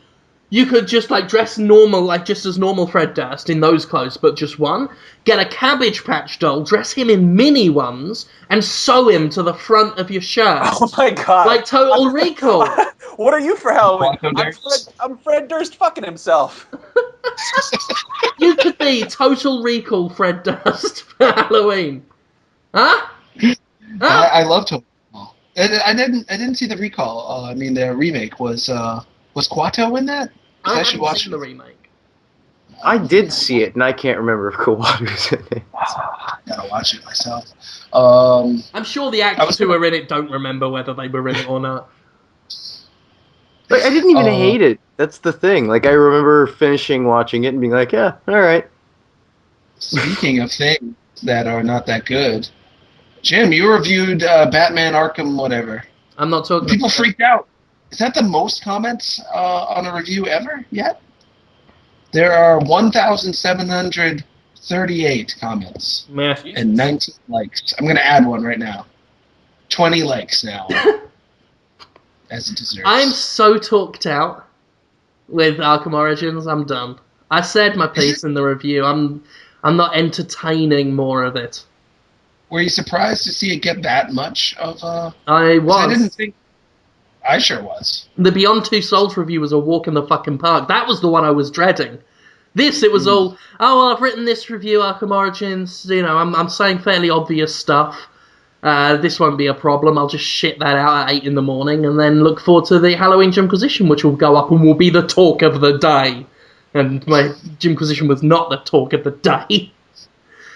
you could just dress normal, just as normal Fred Durst in those clothes, but just one. Get a Cabbage Patch doll, dress him in mini ones, and sew him to the front of your shirt. Oh my god! Like Total Recall. What are you for Halloween? I'm Fred Durst fucking himself. You could be Total Recall Fred Durst for Halloween. Huh? I love Total Recall. I didn't see the recall. The remake was Quato in that? I should watch the remake. I did see it, and I can't remember if Kawatu's in it. I gotta watch it myself. I'm sure the actors who were in it don't remember whether they were in it or not. I didn't even hate it. That's the thing. I remember finishing watching it and being like, yeah, all right. Speaking of things that are not that good, Jim, you reviewed Batman Arkham whatever. I'm not talking. People freaked out. Is that the most comments on a review ever yet? There are 1,738 comments and 19 likes. I'm going to add one right now. 20 likes now, as it deserves. I'm so talked out with Arkham Origins. I'm done. I said my piece in the review. I'm not entertaining more of it. Were you surprised to see it get that much of a... I was. I didn't think... I sure was. The Beyond Two Souls review was a walk in the fucking park. That was the one I was dreading. This, it was all, oh, well, I've written this review, Arkham Origins, you know, I'm saying fairly obvious stuff. This won't be a problem, I'll just shit that out at 8 in the morning, and then look forward to the Halloween Jimquisition, which will go up and will be the talk of the day. And my Jimquisition was not the talk of the day.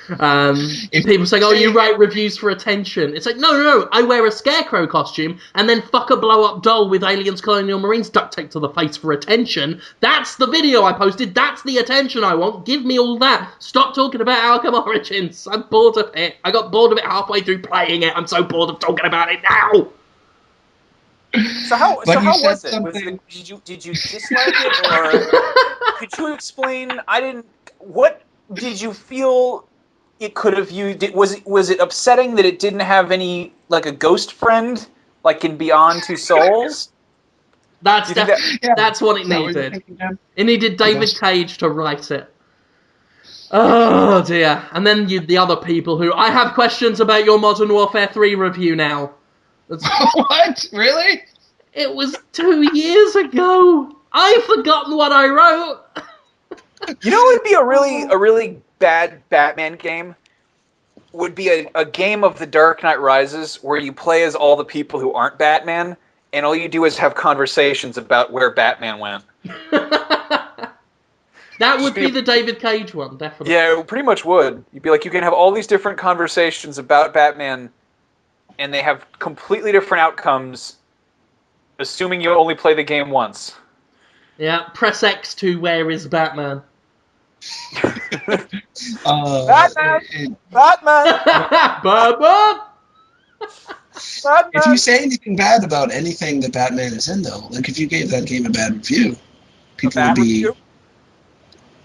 People saying, oh, you write reviews for attention. It's like, no, I wear a scarecrow costume and then fuck a blow-up doll with aliens, colonial marines duct taped to the face for attention. That's the video I posted. That's the attention I want. Give me all that. Stop talking about Arkham Origins. I'm bored of it. I got bored of it halfway through playing it. I'm so bored of talking about it now. So how was it? Did you dislike it, or could you explain? What did you feel it could have used? Was it upsetting that it didn't have any, like, a ghost friend, like in Beyond Two Souls? That's what it needed. It needed David Cage to write it. Oh dear. And then the other people who, I have questions about your Modern Warfare 3 review now. What? Really? It was 2 years ago. I've forgotten what I wrote. You know, it'd be a really bad Batman game. Would be a game of The Dark Knight Rises where you play as all the people who aren't Batman, and all you do is have conversations about where Batman went. That would be the David Cage one, definitely. Yeah, it pretty much would. You'd be like, you can have all these different conversations about Batman, and they have completely different outcomes, assuming you only play the game once. Yeah, press X to where is Batman. Batman! Batman! If you say anything bad about anything that Batman is in, though, like if you gave that game a bad review, people would be,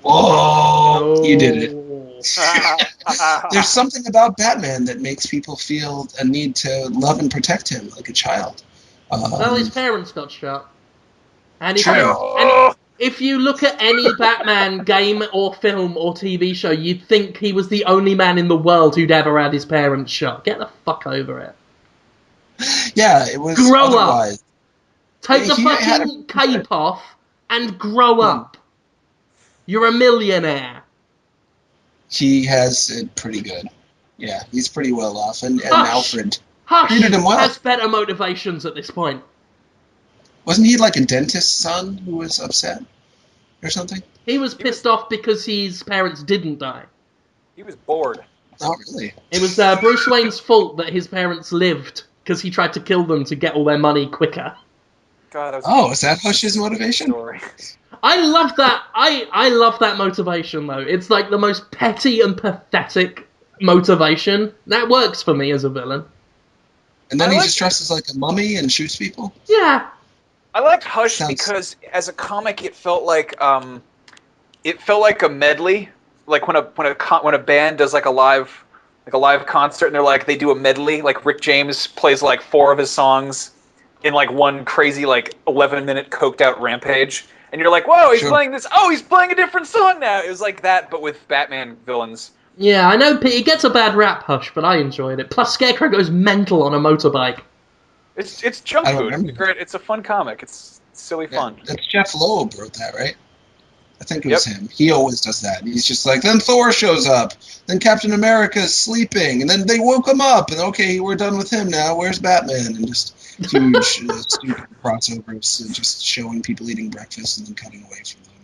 whoa, you did it. There's something about Batman that makes people feel a need to love and protect him like a child. Well, his parents got shot. And True. if you look at any Batman game or film or TV show, you'd think he was the only man in the world who'd ever had his parents shot. Get the fuck over it. Yeah, it was grow otherwise. Up. Take the fucking cape off and grow up. You're a millionaire. He has it pretty good. Yeah, he's pretty well off. And Alfred treated him well. Has better motivations at this point. Wasn't he like a dentist's son who was upset or something? He was pissed off because his parents didn't die. He was bored. Oh, really? It was Bruce Wayne's fault that his parents lived because he tried to kill them to get all their money quicker. God, is that Hush's motivation? Story. I love that. I love that motivation, though. It's like the most petty and pathetic motivation. That works for me as a villain. And then he just dresses like a mummy and shoots people? Yeah. I liked Hush because as a comic, it felt like a medley, like when a band does like a live concert, and they do a medley, like Rick James plays like 4 of his songs in like one crazy like 11-minute coked out rampage, and you're like, whoa, he's playing this. Oh, he's playing a different song now. It was like that, but with Batman villains. Yeah, I know it gets a bad rap, Hush, but I enjoyed it. Plus, Scarecrow goes mental on a motorbike. It's junk food. It's a fun comic. It's silly fun. That's Jeff Loeb wrote that, right? I think it was him. He always does that. He's just like, then Thor shows up, then Captain America's sleeping, and then they woke him up, and okay, we're done with him now. Where's Batman? And just huge stupid crossovers, and just showing people eating breakfast and then cutting away from them.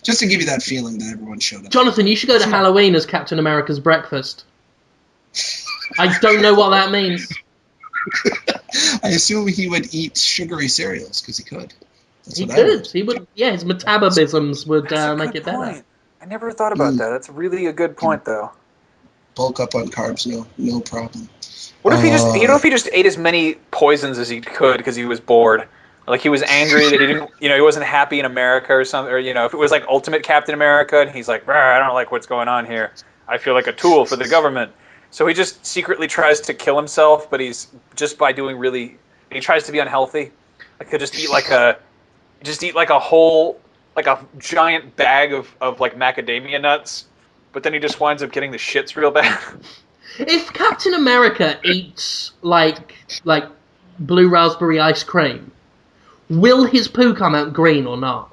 Just to give you that feeling that everyone showed up. Jonathan, you should go to Halloween as Captain America's breakfast. I don't know what that means. I assume he would eat sugary cereals because he could. He could. He would. Yeah, his metabolisms would make it better. I never thought about that. That's really a good point, though. Bulk up on carbs, no problem. What if he just? You know, if he just ate as many poisons as he could because he was bored. Like he was angry that he didn't. He wasn't happy in America or something. Or if it was like Ultimate Captain America and he's like, I don't like what's going on here. I feel like a tool for the government. So he just secretly tries to kill himself, but he's just by doing he tries to be unhealthy. Like he'll just eat like a whole, like a giant bag of like macadamia nuts, but then he just winds up getting the shits real bad. If Captain America eats like blue raspberry ice cream, will his poo come out green or not?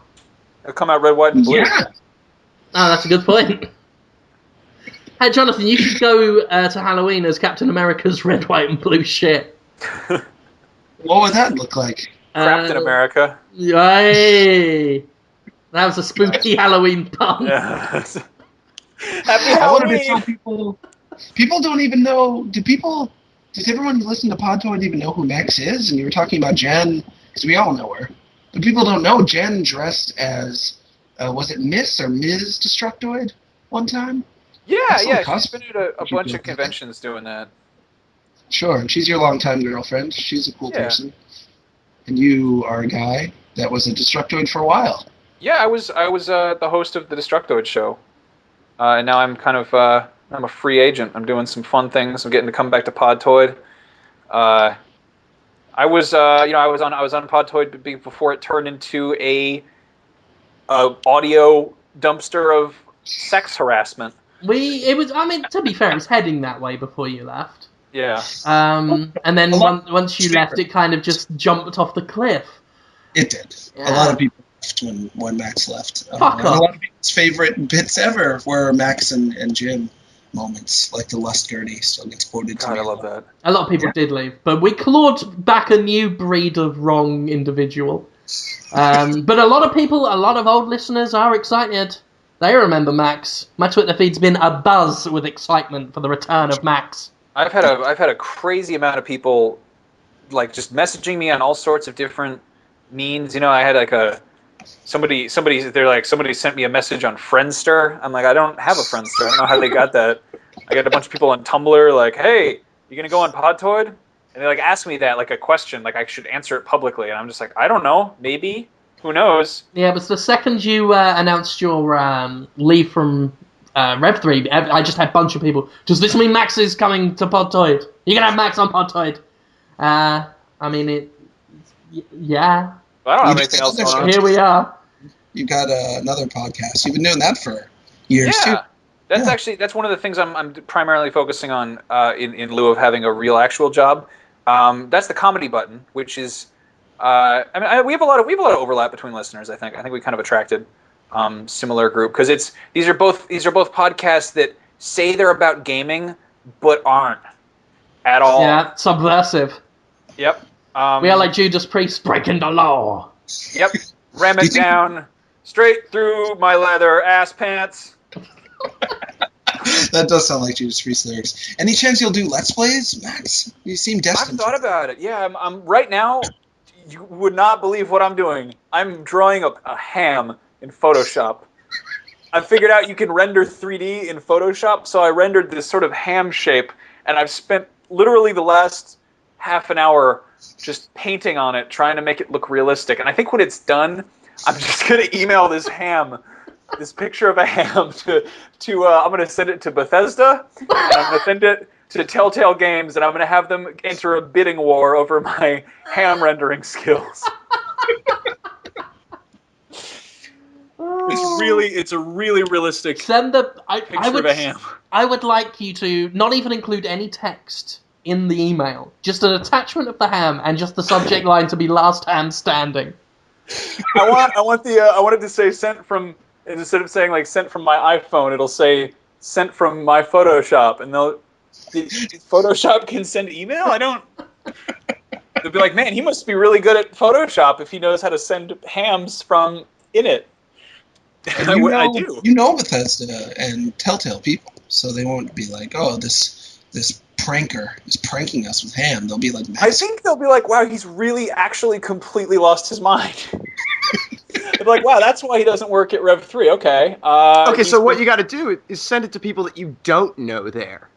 It'll come out red, white, and blue. Oh, that's a good point. Hey, Jonathan, you should go to Halloween as Captain America's red, white, and blue shit. What would that look like? Captain America. Yay! That was a spooky Halloween pun. Yeah. Happy Halloween! I wanted to tell people. People don't even know. Does everyone who listen to Podtoid even know who Max is? And you were talking about Jen, because we all know her. But people don't know Jen dressed as, was it Miss or Ms. Destructoid one time? Yeah, she's been at a bunch of conventions doing that. Sure, and she's your longtime girlfriend. She's a cool person. And you are a guy that was a Destructoid for a while. Yeah, I was the host of the Dtoid Show. And now I'm kind of, I'm a free agent. I'm doing some fun things. I'm getting to come back to Podtoid. I was on Podtoid before it turned into a audio dumpster of sex harassment. To be fair, it was heading that way before you left. Yeah. And then once you left, it kind of just jumped off the cliff. It did. Yeah. A lot of people left when Max left. Fuck off. A lot of people's favorite bits ever were Max and Jim moments, like the Lust Gurney still gets quoted. God, I love that. A lot of people did leave, but we clawed back a new breed of wrong individual. But a lot of old listeners are excited. They remember Max. My Twitter feed's been abuzz with excitement for the return of Max. I've had a crazy amount of people like just messaging me on all sorts of different means. You know, I had like somebody sent me a message on Friendster. I'm like, I don't have a Friendster. I don't know how they got that. I got a bunch of people on Tumblr like, hey, you gonna go on Podtoid? And they like ask me that like a question, like I should answer it publicly, and I'm just like, I don't know, maybe. Who knows? Yeah, but the second you announced your leave from Rev 3, I just had a bunch of people. Does this mean Max is coming to Podtoid? You're going to have Max on Podtoid. Yeah. Well, I don't have anything else going on. Here we are. You got another podcast. You've been doing that for years, too. That's one of the things I'm primarily focusing on in lieu of having a real actual job. That's the Comedy Button, which is... we have a lot of overlap between listeners. I think we kind of attracted similar group because these are both podcasts that say they're about gaming but aren't at all. Yeah, subversive. Yep. We are like Judas Priest breaking the law. Yep. Ram it down straight through my leather ass pants. That does sound like Judas Priest lyrics. Any chance you'll do Let's Plays, Max? You seem destined. I've thought about it. Yeah, I'm right now. You would not believe what I'm doing. I'm drawing a ham in Photoshop. I figured out you can render 3D in Photoshop, so I rendered this sort of ham shape, and I've spent literally the last half an hour just painting on it, trying to make it look realistic. And I think when it's done, I'm just going to email this picture of a ham to I'm going to send it to Bethesda, and I'm going to send it to Telltale Games, and I'm going to have them enter a bidding war over my ham rendering skills. It's a really realistic picture of a ham. I would like you to not even include any text in the email, just an attachment of the ham and just the subject line to be "Last Ham Standing." I want it to say sent from, instead of saying like sent from my iPhone, it'll say sent from my Photoshop, and Photoshop can send email? They'll be like, man, he must be really good at Photoshop if he knows how to send hams from in it. I do. You know Bethesda and Telltale people, so they won't be like, oh, this pranker is pranking us with ham. They'll be like, Max. I think they'll be like, wow, he's really actually completely lost his mind. They're like, wow, that's why he doesn't work at Rev 3. Okay. So what you got to do is send it to people that you don't know there.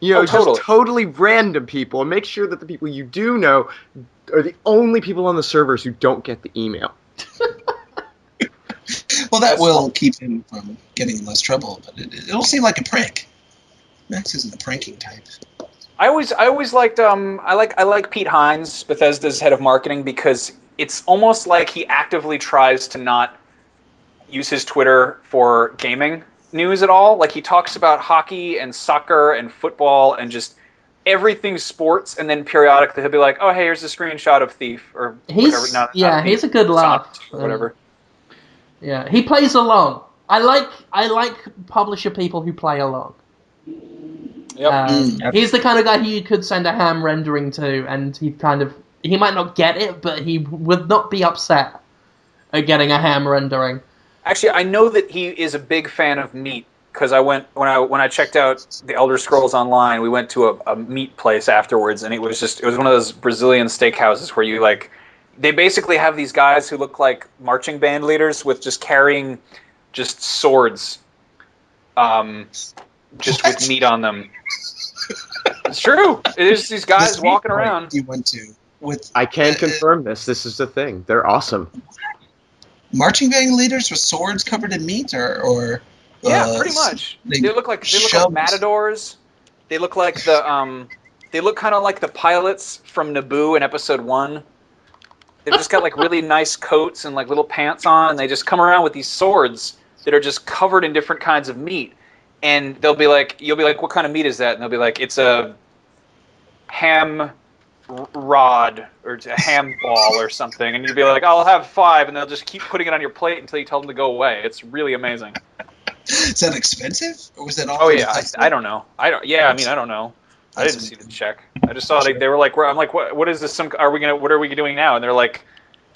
You know, just totally random people, and make sure that the people you do know are the only people on the servers who don't get the email. Well, that will keep him from getting in less trouble, but it'll seem like a prank. Max isn't a pranking type. I always liked I like Pete Hines, Bethesda's head of marketing, because it's almost like he actively tries to not use his Twitter for gaming news at all. Like, he talks about hockey and soccer and football and just everything sports, and then periodically he'll be like, oh, hey, here's a screenshot of Thief, or whatever. He's a good laugh. Whatever. Yeah, he plays along. I like publisher people who play along. Yep. He's the kind of guy who you could send a ham rendering to, and he might not get it, but he would not be upset at getting a ham rendering. Actually, I know that he is a big fan of meat, because when I checked out the Elder Scrolls Online, we went to a meat place afterwards, and it was one of those Brazilian steakhouses where they basically have these guys who look like marching band leaders with just carrying just swords, just with meat on them. It's true. There's these guys walking around. You went to with. I can confirm this. This is the thing. They're awesome. Marching band leaders with swords covered in meat, or yeah, pretty much. They look like matadors. They look like they look kind of like the pilots from Naboo in Episode 1. They've just got like really nice coats and like little pants on, and they just come around with these swords that are just covered in different kinds of meat. And you'll be like, what kind of meat is that? And they'll be like, it's a ham rod or a ham ball or something. And you'll be like, I'll have 5, and they'll just keep putting it on your plate until you tell them to go away. It's really amazing. Is that expensive, or was that all? Oh yeah, I don't know. I don't know. I didn't see the check. I just saw they were like, I'm like, what is this? What are we doing now? And they're like,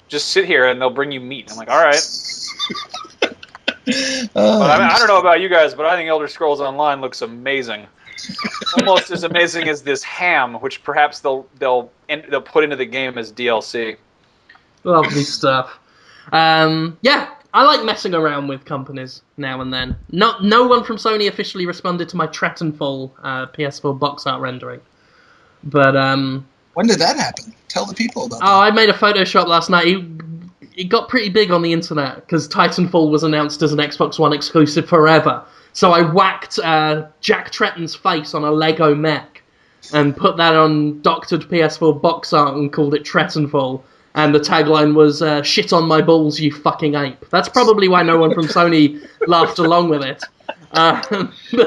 just sit here and they'll bring you meat. I'm like, all right. But I don't know about you guys, but I think Elder Scrolls Online looks amazing. Almost as amazing as this ham, which perhaps they'll put into the game as DLC. Lovely stuff. Yeah, I like messing around with companies now and then. No one from Sony officially responded to my Titanfall PS4 box art rendering. But when did that happen? Tell the people about that. I made a Photoshop last night. It got pretty big on the internet because Titanfall was announced as an Xbox One exclusive forever. So I whacked Jack Tretton's face on a Lego mech and put that on doctored PS4 box art and called it Titanfall. And the tagline was, shit on my balls, you fucking ape. That's probably why no one from Sony laughed along with it. But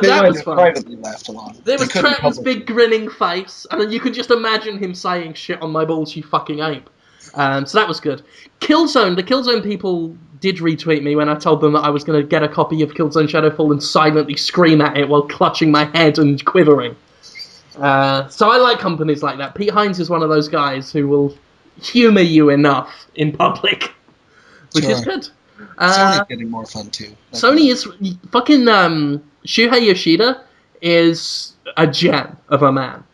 that was fun. Privately laughed along. There was Tretton's big grinning face, and then you could just imagine him saying, shit on my balls, you fucking ape. So that was good. The Killzone people did retweet me when I told them that I was going to get a copy of Killzone Shadowfall and silently scream at it while clutching my head and quivering. So I like companies like that. Pete Hines is one of those guys who will humour you enough in public, which is good. Sony's getting more fun too. Sony is fucking Shuhei Yoshida is a gem of a man.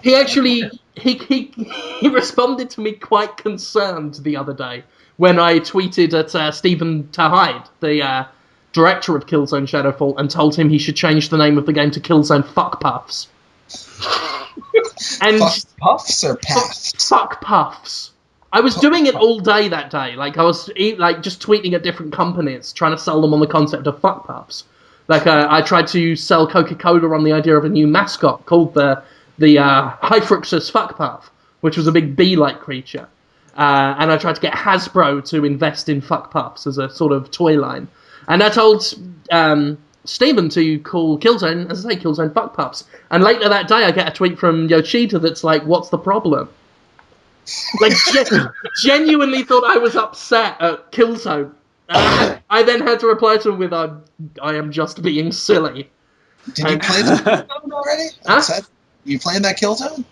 He actually he responded to me quite concerned the other day when I tweeted at Stephen Tahide, the director of Killzone Shadowfall, and told him he should change the name of the game to Killzone Fuck Puffs. And Fuck Puffs or Paths? Fuck Puffs. I was doing it all day that day. Like, I was just tweeting at different companies, trying to sell them on the concept of Fuck Puffs. Like, I tried to sell Coca-Cola on the idea of a new mascot called the High Fructose Fuck Puff, which was a big bee-like creature. And I tried to get Hasbro to invest in Fuck Puffs as a sort of toy line. And I told Stephen to call Killzone, as I say, Killzone Fuck Puffs. And later that day I get a tweet from Yoshida that's like, what's the problem? Like, genuinely thought I was upset at Killzone. I then had to reply to him with, I am just being silly. Did you play the Killzone already? Huh? You playing that Killzone?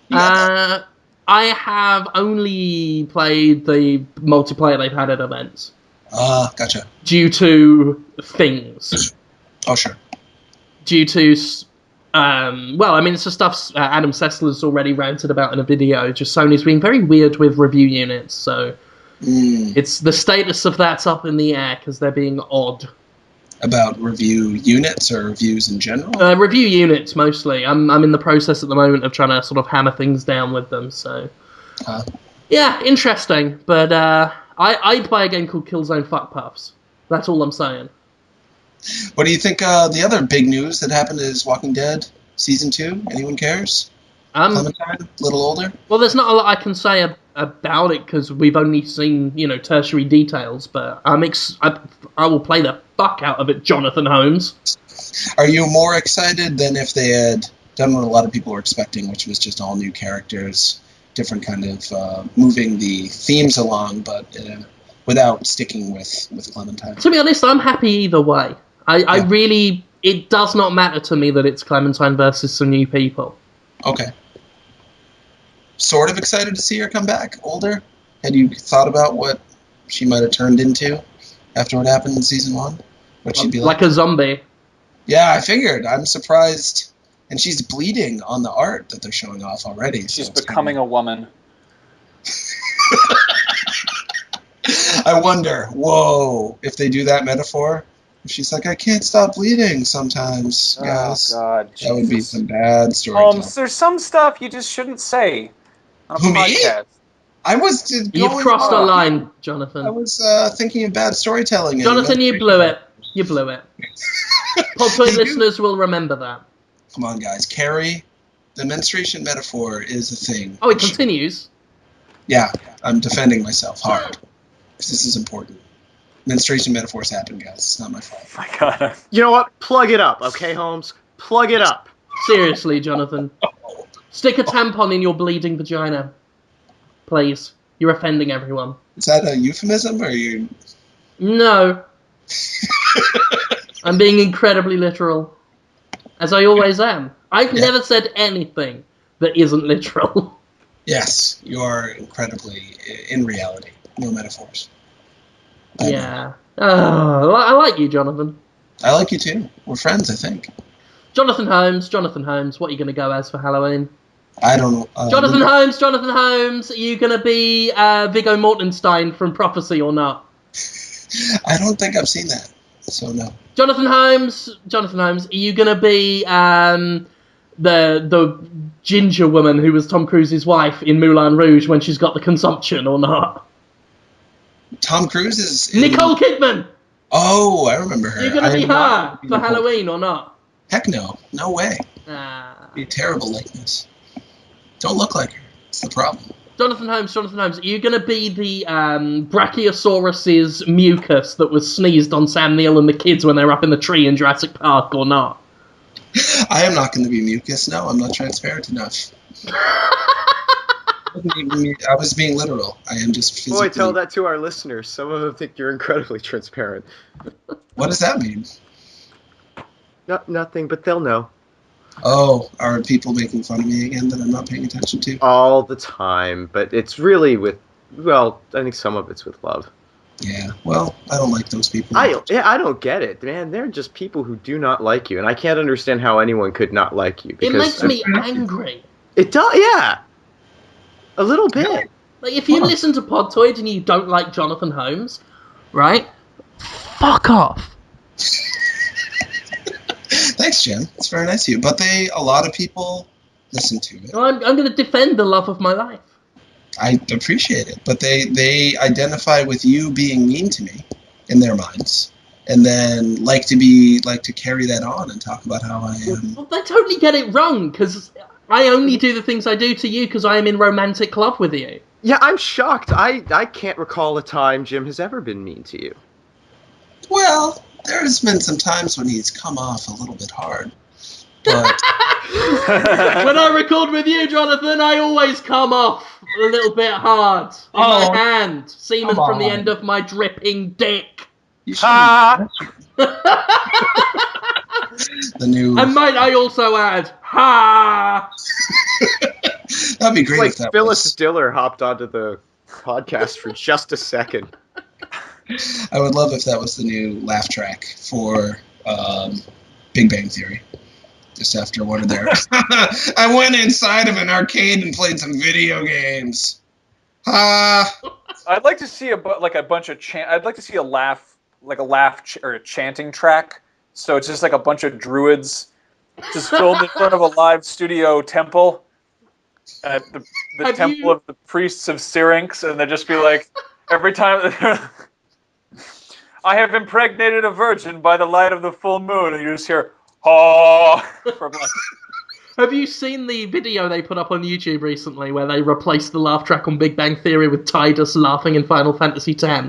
I have only played the multiplayer they've had at events. Gotcha. Due to things. Oh, sure. Due to, well, I mean, it's the stuff Adam Sessler's already ranted about in a video. Just Sony's being very weird with review units, so it's the status of that's up in the air because they're being odd. About review units or reviews in general? Review units, mostly. I'm in the process at the moment of trying to sort of hammer things down with them, so... Yeah, interesting, but I'd buy a game called Killzone Fuck Puffs. That's all I'm saying. What do you think the other big news that happened is Walking Dead Season 2? Anyone cares? Clementine, a little older? Well, there's not a lot I can say about it because we've only seen, tertiary details, but I will play the fuck out of it, Jonathan Holmes. Are you more excited than if they had done what a lot of people were expecting, which was just all new characters, different kind of moving the themes along, but in a without sticking with Clementine. To be honest, I'm happy either way. I really, it does not matter to me that it's Clementine versus some new people. Okay. Sort of excited to see her come back, older. Had you thought about what she might have turned into after what happened in season 1? What she'd be like a zombie. Yeah, I figured. I'm surprised. And she's bleeding on the art that they're showing off already. She's becoming a woman. I wonder, if they do that metaphor, if she's like, I can't stop bleeding sometimes, guys. Oh, God. That would be some bad story. There's some stuff you just shouldn't say on a podcast. Me? I was You've crossed a line, Jonathan. I was thinking of bad storytelling. Jonathan, you blew it. You blew it. Podtoid listeners will remember that. Come on, guys. Carrie, the menstruation metaphor is a thing. Oh, it continues? Yeah, I'm defending myself hard. Because this is important. Menstruation metaphors happen, guys. It's not my fault. Oh my God. You know what? Plug it up, okay, Holmes? Plug it up. Seriously, Jonathan. Stick a tampon in your bleeding vagina. Please. You're offending everyone. Is that a euphemism, or are you... No. I'm being incredibly literal. As I always am. I've never said anything that isn't literal. Yes, you are incredibly in reality. No metaphors. Yeah. I like you, Jonathan. I like you too. We're friends, I think. Jonathan Holmes, what are you going to go as for Halloween? I don't know. Jonathan Holmes, are you going to be Viggo Mortenstein from Prophecy or not? I don't think I've seen that, so no. Jonathan Holmes, are you going to be the ginger woman who was Tom Cruise's wife in Moulin Rouge when she's got the consumption or not? Tom Cruise is... Nicole Kidman! Oh, I remember her. Are you going to be her for Halloween or not? Heck no. No way. Be a terrible likeness. Don't look like her. It's the problem. Jonathan Holmes, are you going to be the Brachiosaurus's mucus that was sneezed on Sam Neill and the kids when they were up in the tree in Jurassic Park or not? I am not going to be mucus. No, I'm not transparent enough. I was being literal. I am just physically... Boy, tell that to our listeners. Some of them think you're incredibly transparent. What does that mean? Nothing, but they'll know. Oh, are people making fun of me again that I'm not paying attention to? All the time, but it's really with... Well, I think some of it's with love. Yeah, well, I don't like those people. I don't get it, man. They're just people who do not like you, and I can't understand how anyone could not like you. It makes me angry. It does, yeah. A little bit. Like, if you listen to Podtoid and you don't like Jonathan Holmes, right? Fuck off. Thanks, Jim. It's very nice of you. But a lot of people listen to it. Well, I'm going to defend the love of my life. I appreciate it. But they identify with you being mean to me in their minds. And then like to carry that on and talk about how I am. Well, they totally get it wrong, because I only do the things I do to you because I am in romantic love with you. Yeah, I'm shocked. I can't recall a time Jim has ever been mean to you. Well, there's been some times when he's come off a little bit hard. But when I record with you, Jonathan, I always come off a little bit hard. In my hand. Semen from the end of my dripping dick. The new... And might I also add, ha! That'd be great like if that Phyllis Diller hopped onto the podcast for just a second. I would love if that was the new laugh track for Big Bang Theory. Just after one of their... I went inside of an arcade and played some video games. Ha! I'd like to see a bunch of I'd like to see a laugh or a chanting track. So it's just like a bunch of druids just filmed in front of a live studio temple at the temple of the priests of Syrinx, and they'd just be like, every time I have impregnated a virgin by the light of the full moon, and you just hear, oh. Have you seen the video they put up on YouTube recently where they replaced the laugh track on Big Bang Theory with Tidus laughing in Final Fantasy X?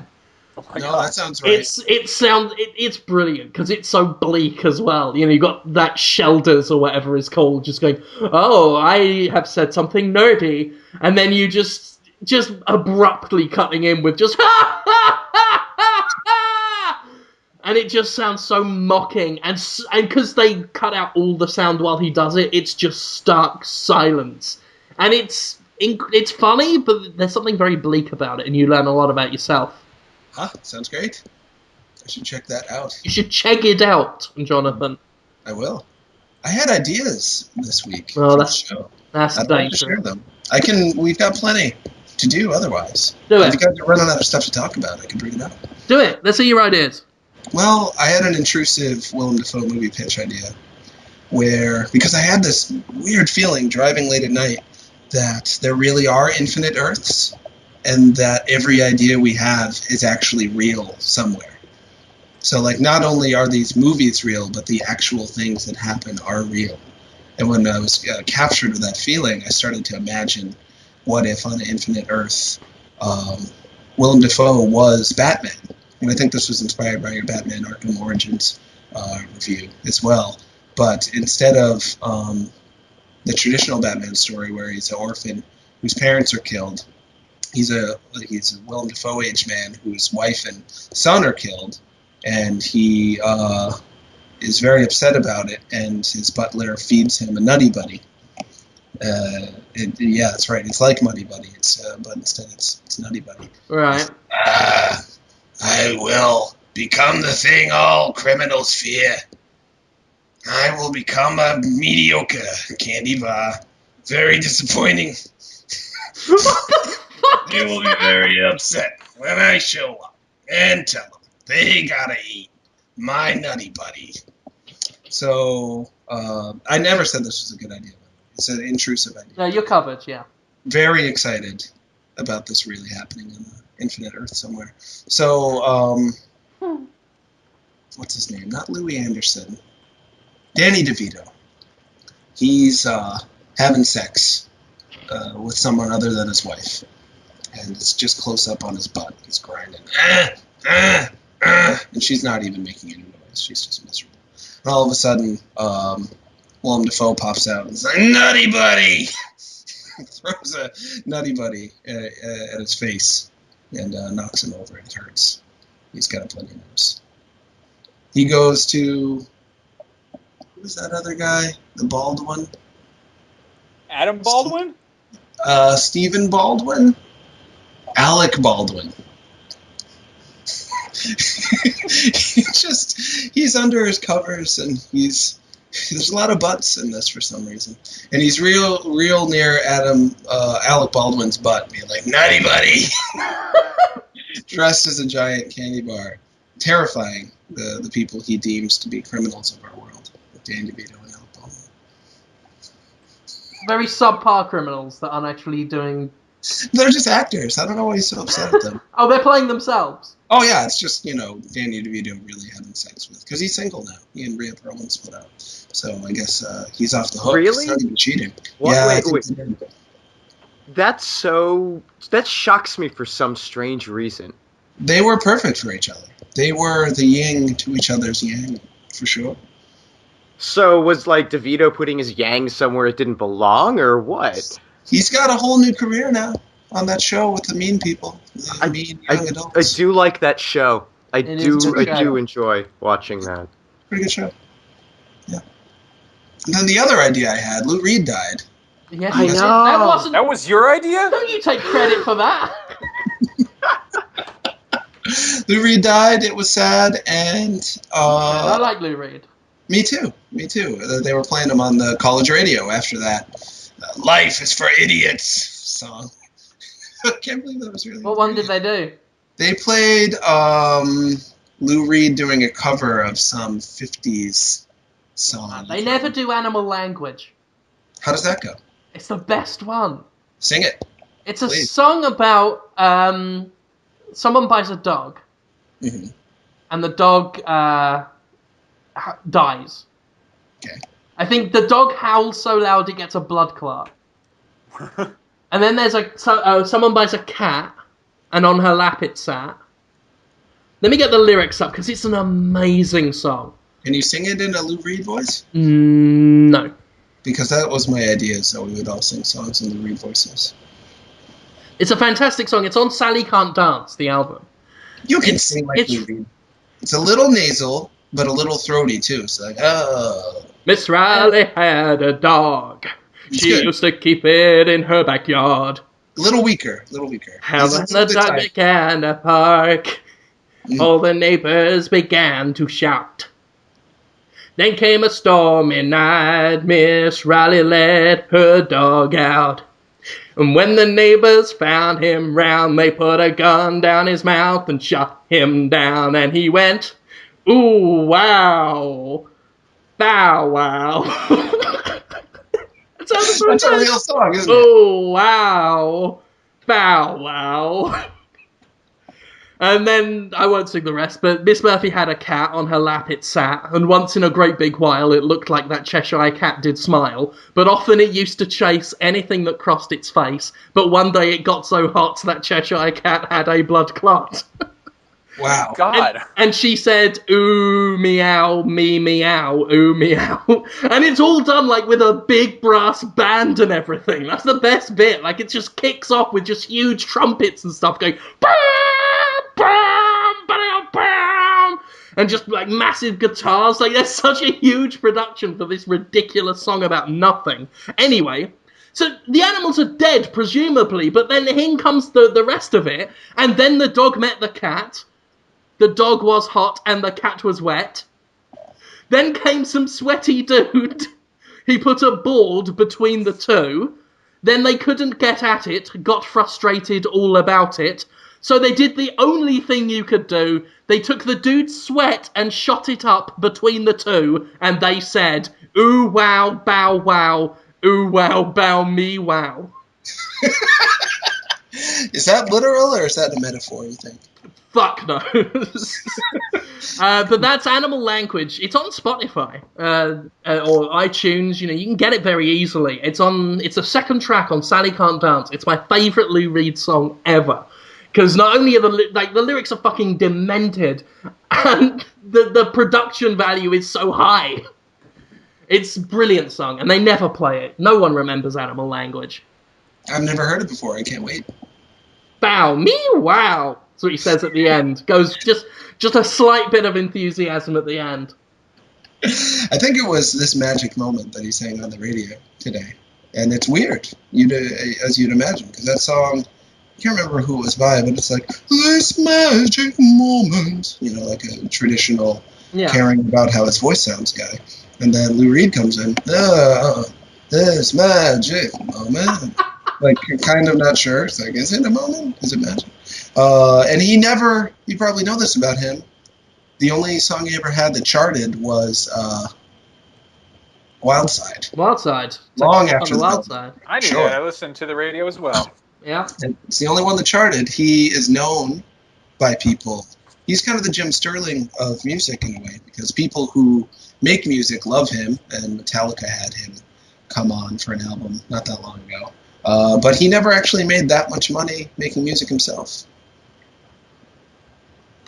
Oh my God. That sounds right. It's brilliant because it's so bleak as well. You know, you got that Shelders or whatever it's called just going, oh, I have said something nerdy, and then you just just abruptly cutting in with just ha ha ha ha ha, and it just sounds so mocking, and because they cut out all the sound while he does it, it's just stark silence, and it's funny, but there's something very bleak about it, and you learn a lot about yourself. Huh? Sounds great. I should check that out. You should check it out, Jonathan. I will. I had ideas this week. Oh, that's I'd like to share them. We've got plenty to do otherwise. Do it. If you guys are running out of stuff to talk about, I can bring it up. Do it. Let's see your ideas. Well, I had an intrusive Willem Dafoe movie pitch idea because I had this weird feeling driving late at night that there really are infinite Earths and that every idea we have is actually real somewhere. So, like, not only are these movies real, but the actual things that happen are real. And when I was captured with that feeling, I started to imagine, what if on an infinite Earth, Willem Dafoe was Batman? And I think this was inspired by your Batman Arkham Origins review as well. But instead of the traditional Batman story where he's an orphan whose parents are killed, he's a Willem Dafoe-aged man whose wife and son are killed. And he is very upset about it, and his butler feeds him a Nutty Buddy. Yeah, that's right. It's like Muddy Buddy, but instead it's Nutty Buddy. Right. I will become the thing all criminals fear. I will become a mediocre candy bar. Very disappointing. They will be very upset when I show up and tell them they gotta eat my Nutty Buddy. So, I never said this was a good idea. It's an intrusive idea. No, you're covered, yeah. Very excited about this really happening in the infinite Earth somewhere. So, what's his name? Not Louis Anderson. Danny DeVito. He's having sex with someone other than his wife. And it's just close up on his butt. He's grinding. And she's not even making any noise. She's just miserable. And all of a sudden, Willem Dafoe pops out and is like, Nutty Buddy! Throws a Nutty Buddy at his face and knocks him over. It hurts. He's got a bloody nose. He goes to... Who's that other guy? The bald one? Adam Baldwin? Stephen Baldwin? Alec Baldwin. He's under his covers, and there's a lot of butts in this for some reason, and he's real near Alec Baldwin's butt, being like, Nutty Buddy, dressed as a giant candy bar, terrifying the people he deems to be criminals of our world, with Danny DeVito and Alec Baldwin. Very subpar criminals that aren't actually doing... They're just actors. I don't know why he's so upset at them. Oh, they're playing themselves. Oh, yeah, it's just, Danny DeVito really having sex with, because he's single now. He and Rhea Perlman split out. So I guess he's off the hook. Really? It's not even cheating. What? Yeah, wait. That shocks me for some strange reason. They were perfect for each other. They were the yin to each other's yang, for sure. So was, DeVito putting his yang somewhere it didn't belong, or what? He's got a whole new career now on that show with the mean people, the mean young adults. I do like that show. I do enjoy watching that. Pretty good show. Yeah. And then the other idea I had, Lou Reed died. Yeah, I know. That was your idea? Don't you take credit for that? Lou Reed died. It was sad, and I like Lou Reed. Me too. They were playing him on the college radio after that. Life is for idiots song. I can't believe that was really. What one did they do? They played Lou Reed doing a cover of some 50s song. They never do Animal Language. How does that go? It's the best one. Sing it. It's a song about someone buys a dog, and the dog dies. Okay. I think the dog howls so loud it gets a blood clot. And then there's someone buys a cat, and on her lap it sat. Let me get the lyrics up, because it's an amazing song. Can you sing it in a Lou Reed voice? No. Because that was my idea, so we would all sing songs in Lou Reed voices. It's a fantastic song. It's on Sally Can't Dance, the album. You can sing like Lou Reed. It's a little nasal, but a little throaty, too. It's like, oh. Miss Riley had a dog. She used to keep it in her backyard. A little weaker. How when the dog began to bark, all the neighbors began to shout. Then came a stormy night, Miss Riley let her dog out. And when the neighbors found him round, they put a gun down his mouth and shot him down. And he went, ooh, wow, bow, wow. That's a real song, isn't it? Oh, wow. Bow wow. And then, I won't sing the rest, but Miss Murphy had a cat, on her lap it sat, and once in a great big while it looked like that Cheshire cat did smile, but often it used to chase anything that crossed its face, but one day it got so hot that Cheshire cat had a blood clot. Wow. God. And she said, ooh, meow, me, meow, ooh, meow. And it's all done, like, with a big brass band and everything. That's the best bit. Like, it just kicks off with just huge trumpets and stuff going, bam, bam, bam, bam, and just, like, massive guitars. Like, there's such a huge production for this ridiculous song about nothing. Anyway, so the animals are dead, presumably, but then in comes the rest of it, and then the dog met the cat. The dog was hot and the cat was wet. Then came some sweaty dude. He put a board between the two. Then they couldn't get at it, got frustrated all about it. So they did the only thing you could do. They took the dude's sweat and shot it up between the two. And they said, ooh, wow, bow, wow. Ooh, wow, bow, me, wow. Is that literal or is that a metaphor, you think? Fuck knows. But that's Animal Language. It's on Spotify or iTunes. You know, you can get it very easily. It's a second track on Sally Can't Dance. It's my favourite Lou Reed song ever. Because not only are the lyrics are fucking demented, and the production value is so high. It's a brilliant song, and they never play it. No one remembers Animal Language. I've never heard it before. I can't wait. Bow, me, wow. That's what he says at the end. Goes just a slight bit of enthusiasm at the end. I think it was this magic moment that he sang on the radio today. And it's weird, as you'd imagine, because that song, I can't remember who it was by, but it's like, this magic moment, you know, like a traditional caring about how his voice sounds guy. And then Lou Reed comes in, this magic moment. Like, you're kind of not sure. It's like, is it a moment? Is it magic? And you probably know this about him, the only song he ever had that charted was Wild Side. Wild Side. Long after the Wild Side. I knew that. I listened to the radio as well. Yeah. And it's the only one that charted. He is known by people. He's kind of the Jim Sterling of music in a way, because people who make music love him, and Metallica had him come on for an album not that long ago. But he never actually made that much money making music himself.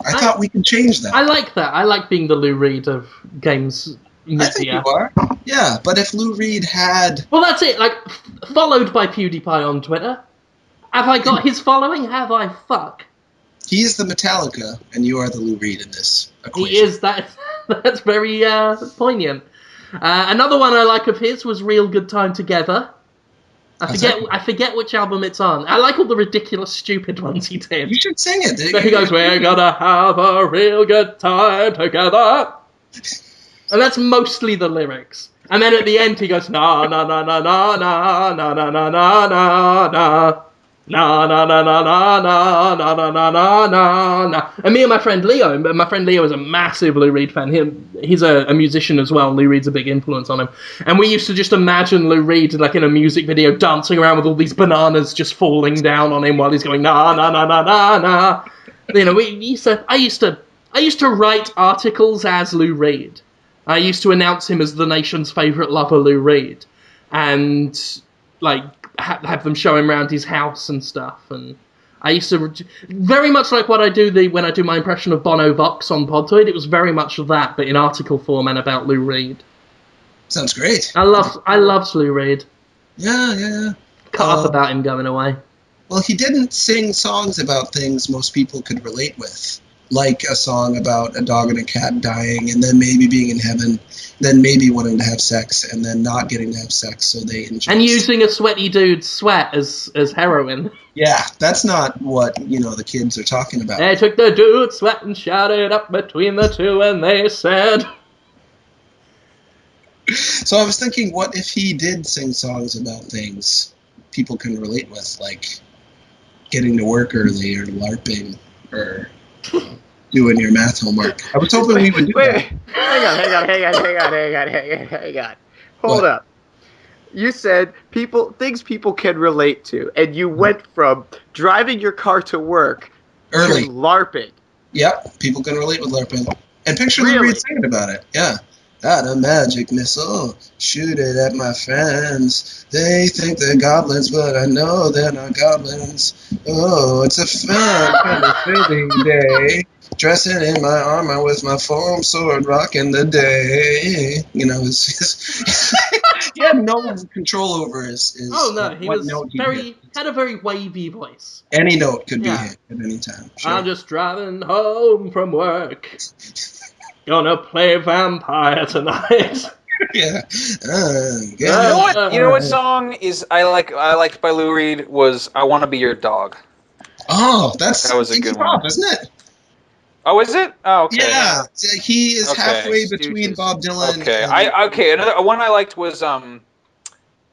I thought we could change that. I like that. I like being the Lou Reed of games media. I think you are. Yeah, but if Lou Reed had... Well, that's it. Like, followed by PewDiePie on Twitter. Have I got his following? Have I? Fuck. He is the Metallica, and you are the Lou Reed in this equation. He is. That's very poignant. Another one I like of his was Real Good Time Together. I forget which album it's on. I like all the ridiculous, stupid ones he did. You should sing it. So he goes, we're gonna have a real good time together. And that's mostly the lyrics. And then at the end he goes, na na na na na na na na na na na na. Na na na na na na na na na na na na. And me and my friend Leo is a massive Lou Reed fan. He's a musician as well. Lou Reed's a big influence on him. And we used to just imagine Lou Reed like in a music video dancing around with all these bananas just falling down on him while he's going na na na na na na. You know, I used to write articles as Lou Reed. I used to announce him as the nation's favourite lover, Lou Reed, and like have them show him around his house and stuff. And I used to very much like what I do when I do my impression of Bono Vox on Podtoid. It was very much of that, but in article form and about Lou Reed. Sounds great. I loved Lou Reed. Yeah. Cut up about him going away. Well, he didn't sing songs about things most people could relate with, like a song about a dog and a cat dying, and then maybe being in heaven, then maybe wanting to have sex, and then not getting to have sex, so they ingest. And using a sweaty dude's sweat as heroin. Yeah, that's not what, the kids are talking about. They took the dude's sweat and shouted up between the two, and they said... So I was thinking, what if he did sing songs about things people can relate with, like getting to work early, or LARPing, or doing your math homework. I was hoping we would do that. Hang on. Hold up. You said things people can relate to, and you went from driving your car to work early to LARPing. Yep, people can relate with LARPing. And picture Lou Reed singing about it. Yeah. Got a magic missile, shoot it at my friends. They think they're goblins, but I know they're not goblins. Oh, it's a fun kind of thrilling day. Dressing in my armor with my foam sword, rocking the day. He had no control over his Oh no, he had a very wavy voice. Any note could be hit at any time. Sure. I'm just driving home from work. Gonna play vampire tonight. Yeah. You know what song is I liked by Lou Reed was "I Want to Be Your Dog." Oh, that was a good one, isn't it? Oh, is it? Oh, okay. Yeah, he is halfway between Bob Dylan. Okay, and another one I liked was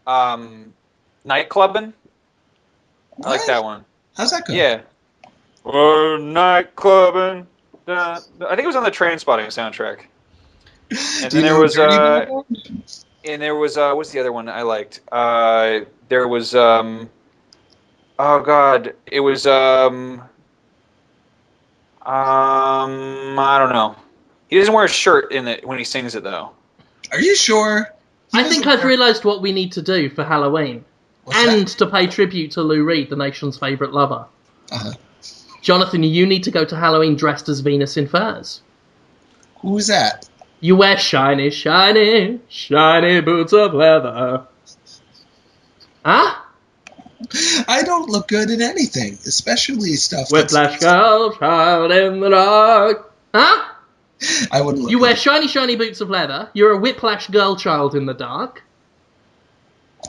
Nightclubbin'. I like that one. How's that go? Yeah. Nightclubbin'. I think it was on the Trainspotting soundtrack. And then there was what's the other one I liked? There was oh god, it was I don't know. He doesn't wear a shirt in it when he sings it though. Are you sure? I think I've realised what we need to do for Halloween. To pay tribute to Lou Reed, the nation's favourite lover. Uh-huh. Jonathan, you need to go to Halloween dressed as Venus in furs. Who's that? You wear shiny, shiny, shiny boots of leather. Huh? I don't look good in anything, especially stuff Whiplash girl, child in the dark. Huh? I wouldn't look You wear shiny, shiny boots of leather. You're a whiplash girl child in the dark.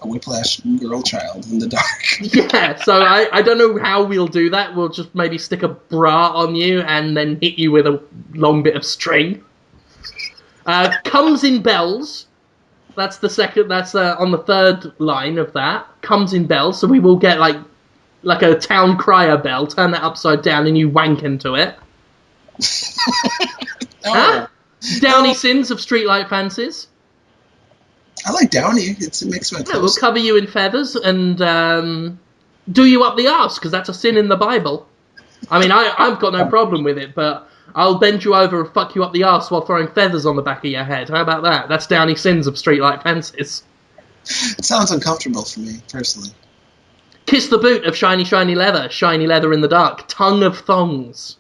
A whiplash girl child in the dark. Yeah, so I don't know how we'll do that. We'll just maybe stick a bra on you and then hit you with a long bit of string. Comes in bells. That's the second. That's on the third line of that. Comes in bells. So we will get like a town crier bell. Turn that upside down and you wank into it. Huh? Downy Sins of Streetlight Fancies. I like Downey. It makes my clothes. We'll cover you in feathers and do you up the arse, because that's a sin in the Bible. I mean, I've got no problem with it, but I'll bend you over and fuck you up the arse while throwing feathers on the back of your head. How about that? That's Downy Sins of Streetlight Fancies. It sounds uncomfortable for me, personally. Kiss the boot of shiny, shiny leather in the dark, tongue of thongs.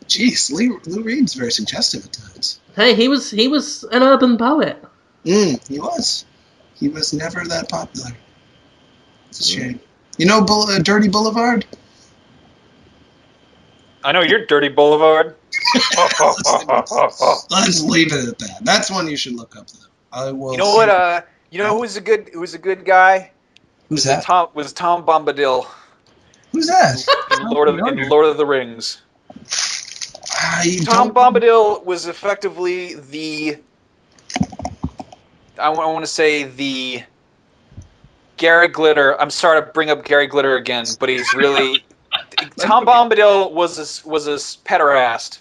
Jeez, Lou Reed's very suggestive at times. Hey, he was an urban poet. He was. He was never that popular. It's a shame. You know Dirty Boulevard? I know you're Dirty Boulevard. Let's leave it at that. That's one you should look up, though. I will. You know what? You know who was a good guy? Who's that? Tom Bombadil. Who's that? In Lord of the Rings. Tom Bombadil Bombadil was effectively the. I want to say the Gary Glitter. I'm sorry to bring up Gary Glitter again, but he's really Tom Bombadil was a pederast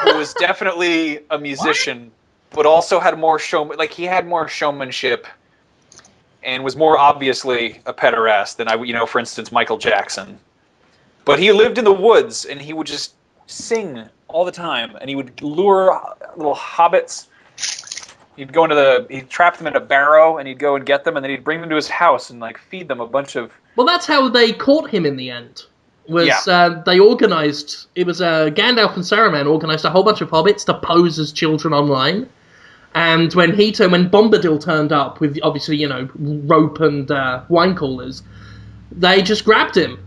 who was definitely a musician, but also had more he had more showmanship and was more obviously a pederast than for instance, Michael Jackson. But he lived in the woods and he would just sing all the time, and he would lure little hobbits. He'd trap them in a barrow, and he'd go and get them, and then he'd bring them to his house and feed them a bunch of. Well, that's how they caught him in the end. They organised? It was Gandalf and Saruman organised a whole bunch of hobbits to pose as children online, and when Bombadil turned up with obviously rope and wine coolers, they just grabbed him.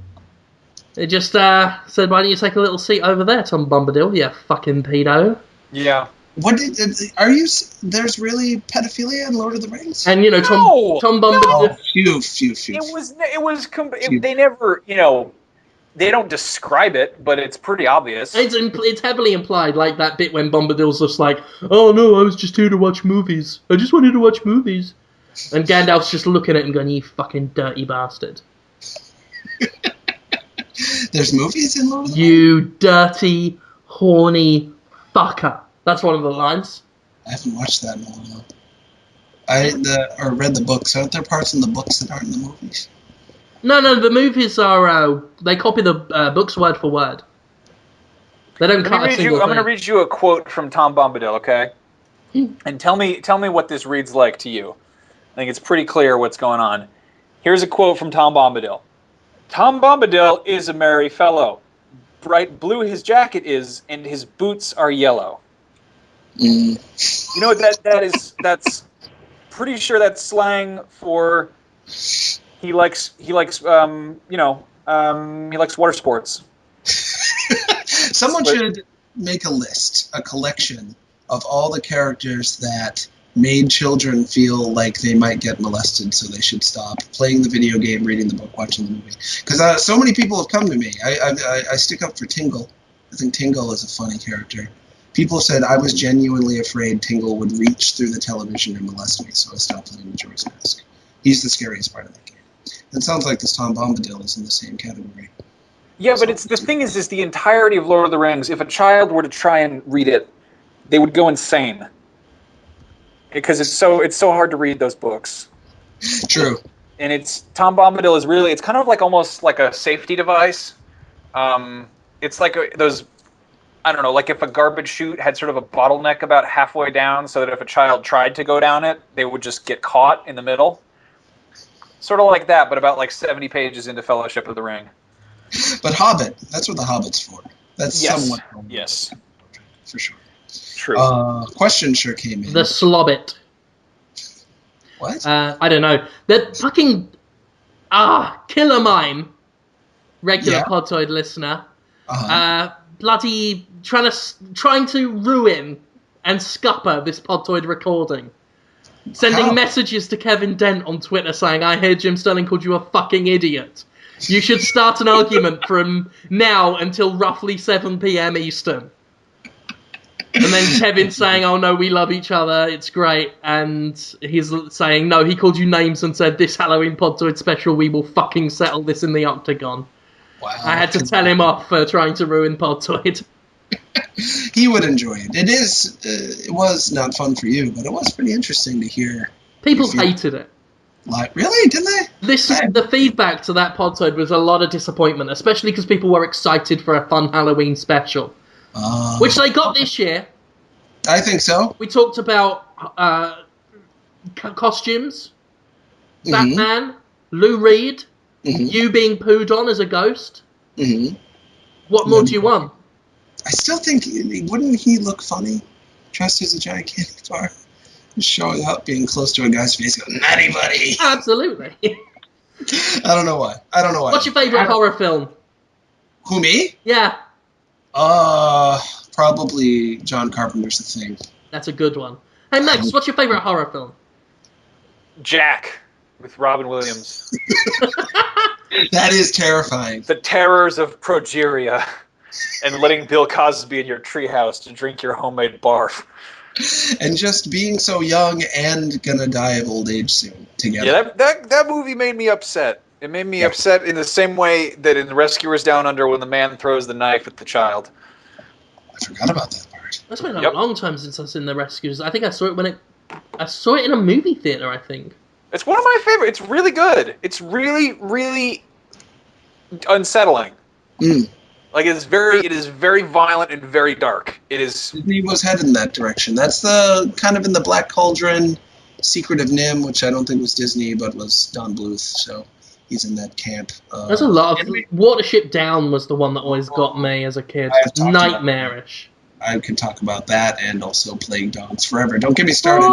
They just said, "Why don't you take a little seat over there, Tom Bombadil? You fucking pedo." Yeah. There's really pedophilia in Lord of the Rings? And Tom Bombadil. No. Few. They never, they don't describe it, but it's pretty obvious. It's heavily implied, like that bit when Bombadil's just like, "Oh no, I was just here to watch movies. I just wanted to watch movies." And Gandalf's just looking at him going, "You fucking dirty bastard." There's movies in Lord of the Rings? You dirty, horny fucker. That's one of the lines. I haven't watched that in a while. Or read the books. Aren't there parts in the books that aren't in the movies? No, the movies are, they copy the books word for word. They don't cut a single thing. I'm going to read you a quote from Tom Bombadil, okay? And tell me what this reads like to you. I think it's pretty clear what's going on. Here's a quote from Tom Bombadil. "Tom Bombadil is a merry fellow. Bright blue his jacket is, and his boots are yellow." You know what that's pretty sure that's slang for he likes water sports. Someone should make a list, a collection of all the characters that made children feel like they might get molested, so they should stop playing the video game, reading the book, watching the movie. Because so many people have come to me. I stick up for Tingle. I think Tingle is a funny character. People said I was genuinely afraid Tingle would reach through the television and molest me, so I stopped playing Majora's Mask. He's the scariest part of that game. It sounds like this Tom Bombadil is in the same category. Yeah, but the thing is the entirety of Lord of the Rings, if a child were to try and read it, they would go insane. Because it's so hard to read those books. True. And Tom Bombadil is really, it's kind of like almost like a safety device. It's like those, I don't know, like if a garbage chute had sort of a bottleneck about halfway down so that if a child tried to go down it, they would just get caught in the middle. Sort of like that, but about like 70 pages into Fellowship of the Ring. But Hobbit, that's what the Hobbit's for. That's somewhat. Yes. For sure. True. Question sure came in. The Slobbit. What? I don't know. That fucking Killer Mime, regular Podtoid listener, bloody trying to ruin and scupper this Podtoid recording. Sending messages to Kevin Dent on Twitter saying, "I hear Jim Sterling called you a fucking idiot. You should start an argument from now until roughly 7 p.m. Eastern." And then Kevin saying, "Oh no, we love each other, it's great." And he's saying, "No, he called you names and said, this Halloween Podtoid special, we will fucking settle this in the Octagon." Wow. I had to tell him off for trying to ruin Podtoid. He would enjoy it. It was not fun for you, but it was pretty interesting to hear. People hated it. Like, really? Did they? The feedback to that Podtoid was a lot of disappointment, especially because people were excited for a fun Halloween special. Which they got this year. I think so. We talked about costumes, Batman, Lou Reed, you being pooed on as a ghost. What more do you want? I still think, wouldn't he look funny dressed as a giant candy bar? Just showing up, being close to a guy's face, going, "Natty buddy!" Absolutely. I don't know why. What's your favourite horror film? Who, me? Yeah. Probably John Carpenter's The Thing. That's a good one. Hey, Max, what's your favourite horror film? Jack, with Robin Williams. That is terrifying. The terrors of progeria, and letting Bill Cosby in your treehouse to drink your homemade barf. And just being so young and gonna die of old age soon together. Yeah, that movie made me upset. It made me upset in the same way that in Rescuers Down Under when the man throws the knife at the child. I forgot about that part. It's been a long time since I've seen The Rescuers. I think I saw it I saw it in a movie theater, I think. It's one of my favorites. It's really good. It's really, really unsettling. Like it is very violent and very dark. It is. Disney was headed in that direction. That's the kind of in the Black Cauldron, Secret of Nim, which I don't think was Disney, but was Don Bluth. So he's in that camp. There's a lot of Watership Down was the one that always got me as a kid. Nightmarish. I could talk about that and also Plague Dogs Forever. Don't get me started.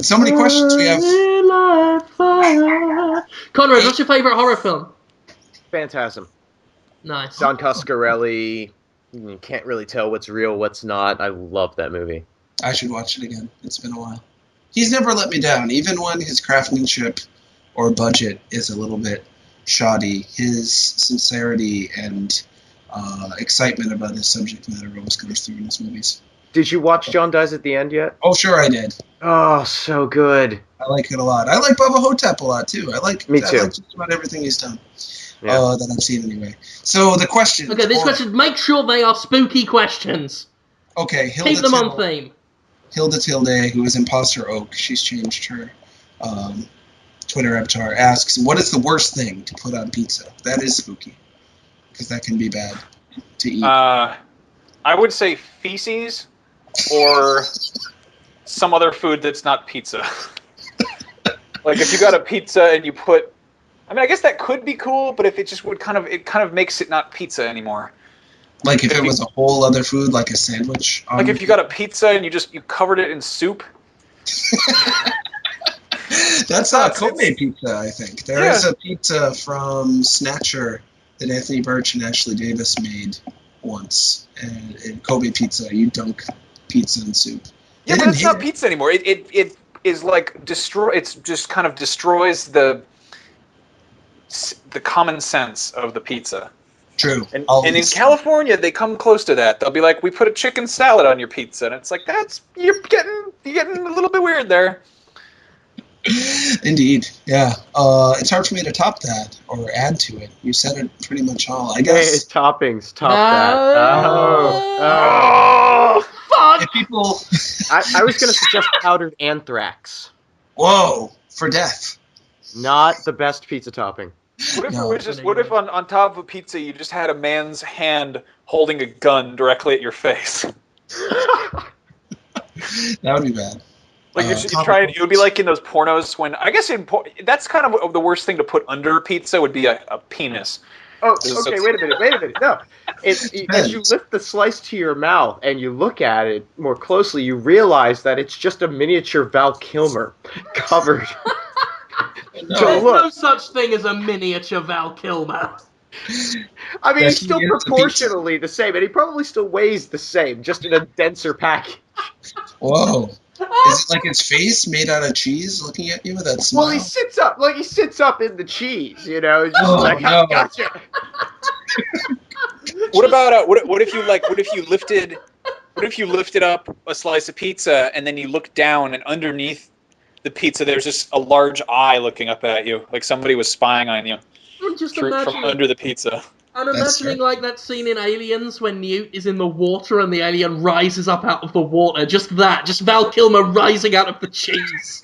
So many questions we have. Conrad, what's your favorite horror film? Phantasm. Nice. Don Coscarelli. You can't really tell what's real, what's not. I love that movie. I should watch it again. It's been a while. He's never let me down, even when his craftsmanship or budget is a little bit shoddy. His sincerity and excitement about his subject matter always comes through in his movies. Did you watch John Dies at the End yet? Oh, sure I did. Oh, so good. I like it a lot. I like Bubba Hotep a lot, too. Me too. I like just about everything he's done. Yeah. That I've seen anyway. So the question. Okay, these questions, make sure they are spooky questions. Okay, Hilda Keep them on theme. Hilda Tilde, who is Imposter Oak, she's changed her Twitter avatar, asks, what is the worst thing to put on pizza? That is spooky, because that can be bad to eat. I would say feces or some other food that's not pizza. Like if you got a pizza and you put, I mean, I guess that could be cool, but if it just would kind of makes it not pizza anymore. Like if it was a whole other food, like a sandwich. Like if you got a pizza and you covered it in soup. That's a Kobe pizza, I think. There is a pizza from Snatcher that Anthony Birch and Ashley Davis made once. And in Kobe pizza, you dunk pizza in soup. Yeah, but it's not pizza anymore. It is like It's just kind of destroys the common sense of the pizza. True. And in California, they come close to that. They'll be like, "We put a chicken salad on your pizza," and it's like, you're getting a little bit weird there. Indeed, yeah. It's hard for me to top that or add to it. You said it pretty much all. I guess. Hey, toppings, top that. Oh, fuck! If people. I was going to suggest powdered anthrax. Whoa, for death. Not the best pizza topping. What if on top of a pizza you just had a man's hand holding a gun directly at your face? That would be bad. Like it would be like in those pornos when I guess that's kind of the worst thing to put under a pizza would be a penis. Oh, okay. Wait a minute. No, as you lift the slice to your mouth and you look at it more closely, you realize that it's just a miniature Val Kilmer covered. There's no such thing as a miniature Val Kilmer. I mean, he's still proportionally the same, and he probably still weighs the same, just in a denser package. Whoa. Is it like his face made out of cheese looking at you with that smile? Well, he sits up in the cheese, you know. Just no. Gotcha. What about what if you lifted up a slice of pizza and then you look down and underneath the pizza there's just a large eye looking up at you, like somebody was spying on you from under the pizza. I'm imagining like that scene in Aliens when Newt is in the water and the alien rises up out of the water. Just Val Kilmer rising out of the cheese.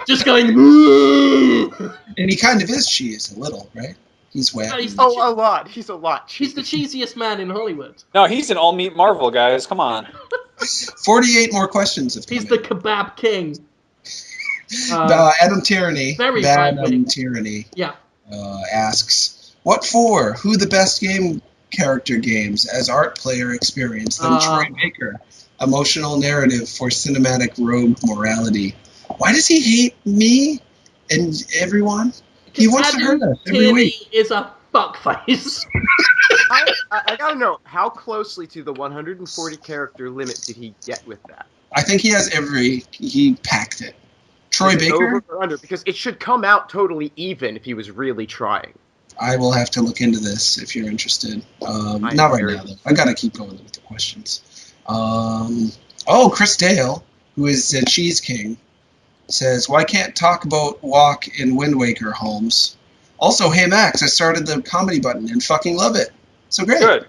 Just going, "Ooh!" And he kind of is cheese, a little, right? He's wet. A lot. He's a lot. He's the cheesiest man in Hollywood. No, he's an all-meat Marvel, guys. Come on. 48 more questions. He's the kebab king. Adam Tyranny. Very Adam Tyranny. Yeah. Asks, what for? Who the best game character games as art player experience than Troy Baker? Emotional narrative for cinematic rogue morality. Why does he hate me and everyone? He wants to hurt us every week. Is a fuckface. I gotta know, how closely to the 140 character limit did he get with that? I think he packed it. Troy Baker? Over or under? Because it should come out totally even if he was really trying. I will have to look into this if you're interested. Not right now, though. I gotta keep going with the questions. Chris Dale, who is a Cheese King, says, why can't talk about Walk in Wind Waker, Holmes? Also, hey Max, I started the comedy button and fucking love it. So great. Good.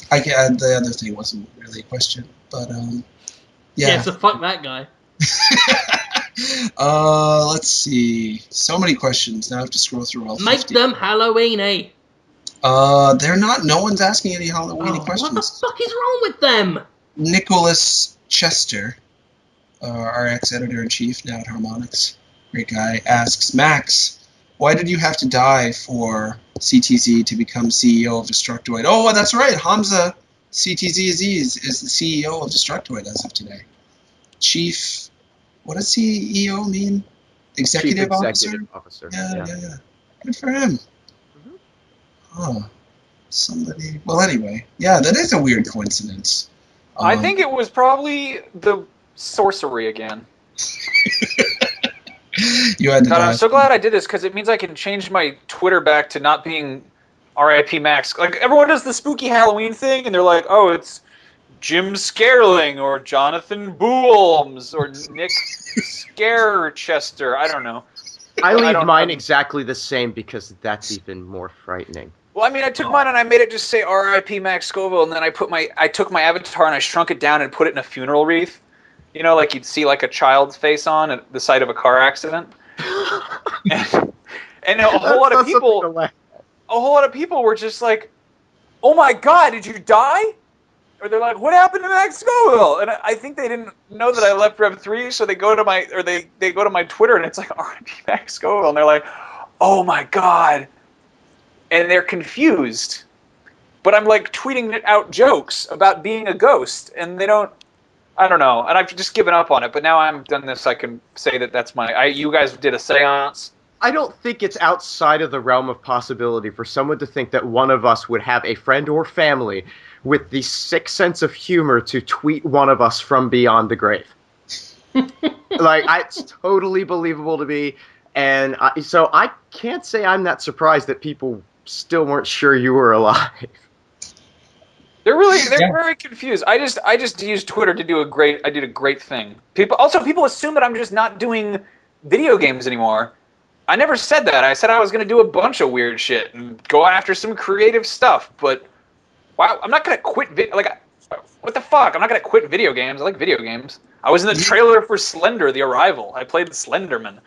The other thing wasn't really a question, but yeah. So fuck that guy. Let's see. So many questions. Now I have to scroll through all 50. Make them Halloween-y. They're not. No one's asking any Halloween questions. What the fuck is wrong with them? Nicholas Chester, our ex-editor-in-chief, now at Harmonix, great guy, asks, Max, why did you have to die for CTZ to become CEO of Destructoid? Oh, that's right. Hamza CTZ Aziz is the CEO of Destructoid as of today. Chief what does CEO mean? Executive officer? Yeah. Good for him. Oh, somebody. Well, anyway, yeah, that is a weird coincidence. I think it was probably the sorcery again. You had to God, I'm so glad I did this because it means I can change my Twitter back to not being RIP Max. Like, everyone does the spooky Halloween thing, and they're like, oh, it's Jim Scarling or Jonathan Boolms or Nick Scarechester. I don't know. I leave mine exactly the same because that's even more frightening. Well, I mean, I took mine and I made it just say RIP Max Scoville, and then I took my avatar and I shrunk it down and put it in a funeral wreath. You know, like you'd see like a child's face on at the site of a car accident. and a whole lot of people were just like, "Oh my God, did you die?" Or they're like, "What happened to Max Scoville?" And I think they didn't know that I left Rev 3, so they go to my they go to my Twitter and it's like RIP Max Scoville, and they're like, "Oh my God," and they're confused. But I'm like tweeting out jokes about being a ghost, and they don't. I don't know, and I've just given up on it. But now I'm done this, I can say that that's my. You guys did a seance. I don't think it's outside of the realm of possibility for someone to think that one of us would have a friend or family with the sick sense of humor to tweet one of us from beyond the grave. It's totally believable to me, and so I can't say I'm that surprised that people still weren't sure you were alive. They're very confused. I just used Twitter to do I did a great thing. People assume that I'm just not doing video games anymore. I never said that. I said I was going to do a bunch of weird shit and go after some creative stuff, but wow, I'm not going to quit what the fuck? I'm not going to quit video games. I like video games. I was in the trailer for Slender: The Arrival. I played Slenderman.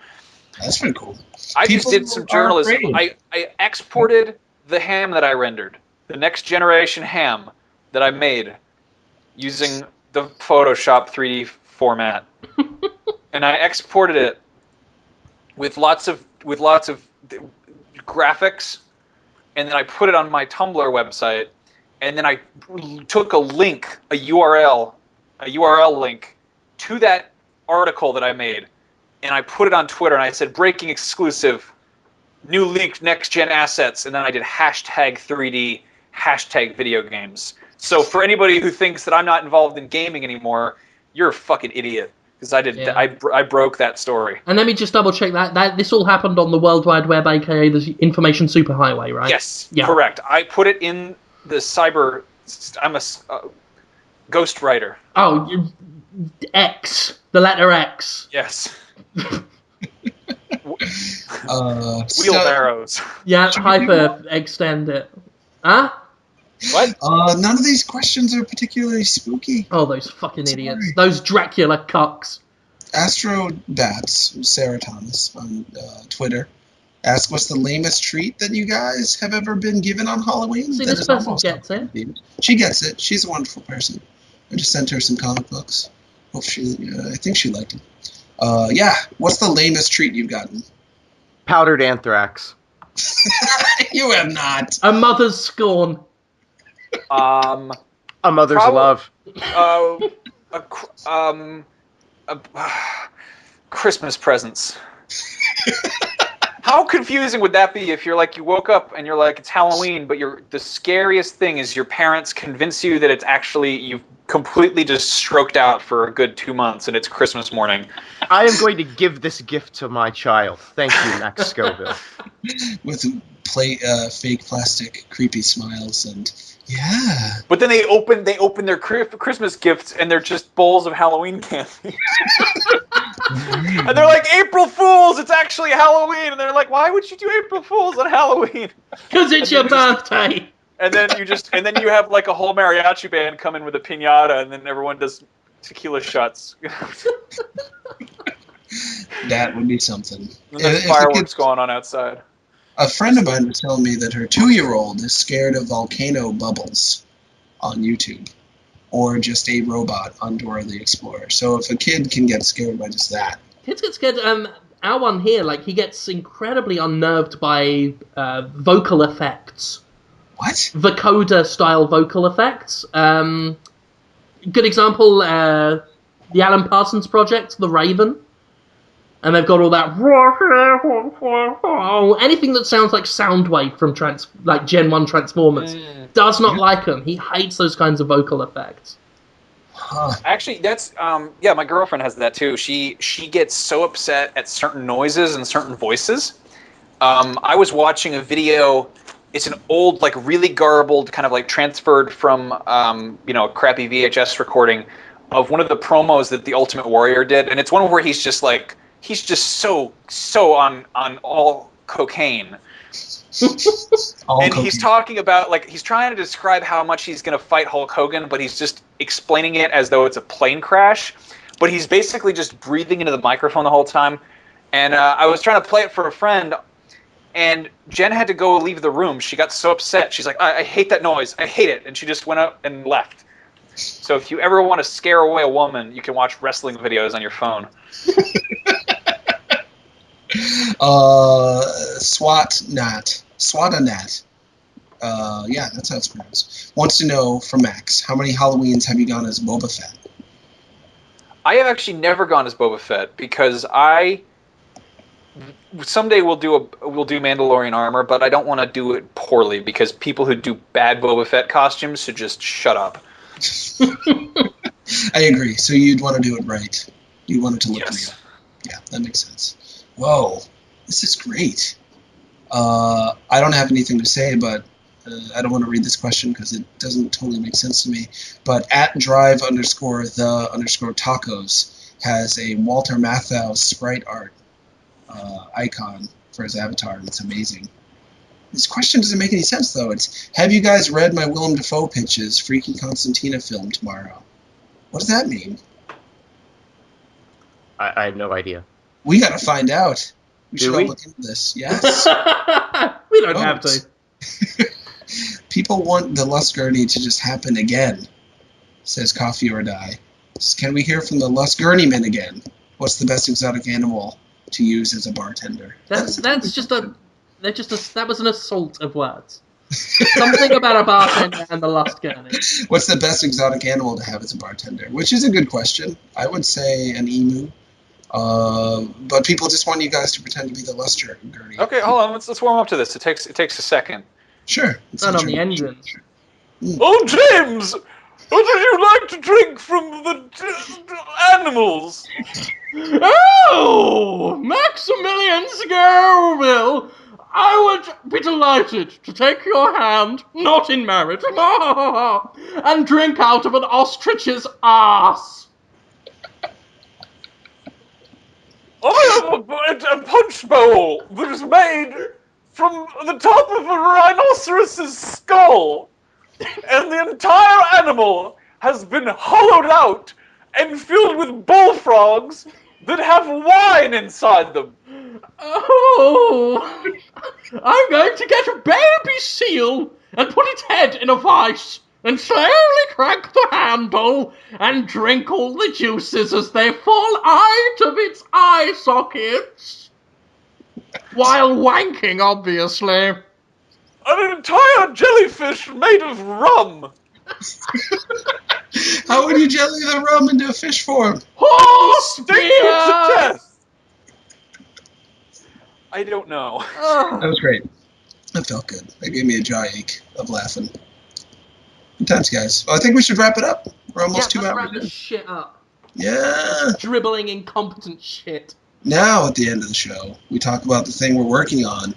That's pretty cool. I just did some journalism. I exported the ham that I rendered, the next generation ham that I made using the Photoshop 3D format, and I exported it with lots of graphics, and then I put it on my Tumblr website, and then I took a URL link to that article that I made, and I put it on Twitter, and I said breaking exclusive, new leaked next gen assets, and then I did #3D #video games. So for anybody who thinks that I'm not involved in gaming anymore, you're a fucking idiot. Because I broke that story. And let me just double check that this all happened on the World Wide Web, aka the information superhighway, right? Yes, correct. I put it in the cyber. I'm a ghostwriter. Oh, X, the letter X. Yes. Wheelbarrows. Yeah, hyper extend it. Huh? What? None of these questions are particularly spooky. Oh, those fucking idiots. Those Dracula cucks. Astrodats, Sarah Thomas on Twitter, asked what's the lamest treat that you guys have ever been given on Halloween? See, this person gets it. She gets it. She's a wonderful person. I just sent her some comic books. Hope I think she liked them. What's the lamest treat you've gotten? Powdered anthrax. You have not. A mother's scorn. A mother's love. Christmas presents. How confusing would that be if you woke up and you're like, it's Halloween, but the scariest thing is your parents convince you that it's actually, you've completely just stroked out for a good 2 months and it's Christmas morning. I am going to give this gift to my child. Thank you, Max Scoville. With fake plastic creepy smiles and yeah. But then they open their Christmas gifts and they're just bowls of Halloween candy. And they're like, April Fools, it's actually Halloween. And they're like, why would you do April Fools on Halloween? Because it's your birthday. And then you have like a whole mariachi band come in with a piñata, and then everyone does tequila shots. That would be something. And there's fireworks going on outside. A friend of mine was telling me that her 2-year-old is scared of volcano bubbles on YouTube, or just a robot on Dora the Explorer. So if a kid can get scared by just that. Kids get scared. Our one here, he gets incredibly unnerved by vocal effects. What? Vocoder-style vocal effects. Good example, the Alan Parsons Project, The Raven. And they've got all that anything that sounds like Soundwave from like Gen 1 Transformers. Does not like them. He hates those kinds of vocal effects. Actually, that's my girlfriend has that too. She gets so upset at certain noises and certain voices. I was watching a video. It's an old, like really garbled, kind of like transferred from a crappy VHS recording of one of the promos that the Ultimate Warrior did, and it's one where he's just so on all cocaine. He's talking about, he's trying to describe how much he's going to fight Hulk Hogan, but he's just explaining it as though it's a plane crash. But he's basically just breathing into the microphone the whole time. And I was trying to play it for a friend, and Jen had to go leave the room. She got so upset. She's like, I hate that noise. I hate it. And she just went up and left. So if you ever want to scare away a woman, you can watch wrestling videos on your phone. Swatanat. Yeah, that's how it's pronounced. Wants to know from Max, how many Halloweens have you gone as Boba Fett? I have actually never gone as Boba Fett because someday we'll do Mandalorian armor, but I don't want to do it poorly because people who do bad Boba Fett costumes should just shut up. I agree. So you'd want to do it right. You want it to look real. Yeah, that makes sense. Whoa, this is great. I don't have anything to say, but I don't want to read this question because it doesn't totally make sense to me. But @drive_the_tacos has a Walter Matthau sprite art icon for his avatar, and it's amazing. This question doesn't make any sense, though. It's, have you guys read my Willem Dafoe pitches, Freaky Constantina film tomorrow? What does that mean? I have no idea. We gotta find out. We should all look into this. Yes. We don't have to. People want the Lust Gurney to just happen again, says Coffee or Die. Can we hear from the Lust Gurneyman again? What's the best exotic animal to use as a bartender? That was an assault of words. Something about a bartender and the Lust Gurney. What's the best exotic animal to have as a bartender? Which is a good question. I would say an emu. But people just want you guys to pretend to be the Lust Gurney. Okay, hold on. Let's warm up to this. It takes a second. Sure. Turn on the engines. Oh, James! What would you like to drink from the animals? Oh, Maximilian Scoville! I would be delighted to take your hand, not in marriage, and drink out of an ostrich's ass. I have a punch bowl that is made from the top of a rhinoceros's skull, and the entire animal has been hollowed out and filled with bullfrogs that have wine inside them. Oh, I'm going to get a baby seal and put its head in a vice and slowly crack the handle and drink all the juices as they fall out of its eye sockets. While wanking, obviously. An entire jellyfish made of rum. How would you jelly the rum into a fish form? Horse Stick it to death. I don't know. That was great. That felt good. That gave me a jaw ache of laughing. Good times, guys. Well, I think we should wrap it up. We're almost 2 hours. Wrap this shit up. Yeah. Dribbling incompetent shit. Now, at the end of the show, we talk about the thing we're working on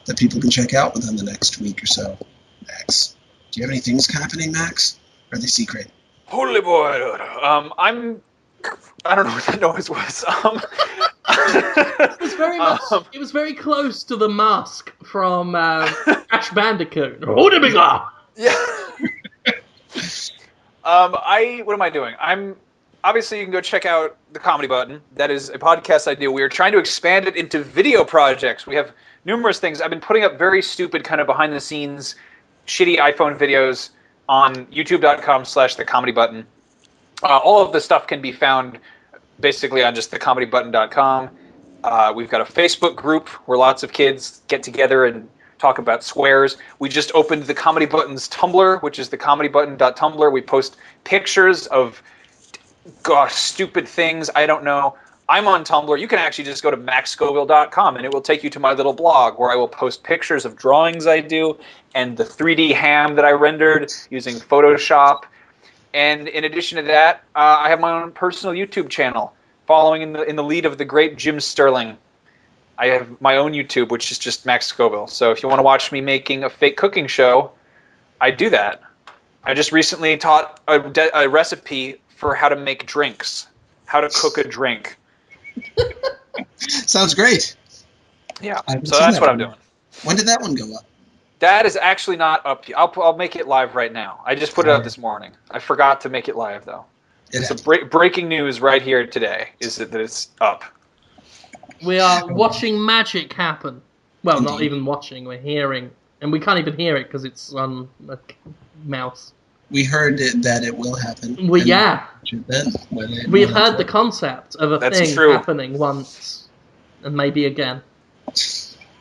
that people can check out within the next week or so. Max, do you have any things happening, Max? Or are they secret? Holy boy. I don't know what that noise was. It was very much. It was very close to the mask from Crash Bandicoot. Yeah. What am I doing? Obviously, you can go check out The Comedy Button. That is a podcast I do. We are trying to expand it into video projects. We have numerous things. I've been putting up very stupid kind of behind-the-scenes, shitty iPhone videos on youtube.com/thecomedybutton. All of the stuff can be found basically on just thecomedybutton.com. We've got a Facebook group where lots of kids get together and talk about swears. We just opened the Comedy Button's Tumblr, which is thecomedybutton.tumblr. We post pictures of stupid things. I don't know. I'm on Tumblr. You can actually just go to maxscoville.com, and it will take you to my little blog where I will post pictures of drawings I do and the 3D ham that I rendered using Photoshop. And in addition to that, I have my own personal YouTube channel, following in the lead of the great Jim Sterling. I have my own YouTube, which is just Max Scoville. So if you want to watch me making a fake cooking show, I do that. I just recently taught a recipe for how to make drinks, how to cook a drink. Sounds great. Yeah, so that's what I'm doing. When did that one go up? That is actually not up yet. I'll make it live right now. I just put it up this morning. I forgot to make it live, though. It's breaking news right here today, is that it's up. We are watching magic happen. Well, indeed. Not even watching, we're hearing. And we can't even hear it because it's on a mouse. We heard that it will happen. Yeah. We have heard the concept of a thing happening once. And maybe again.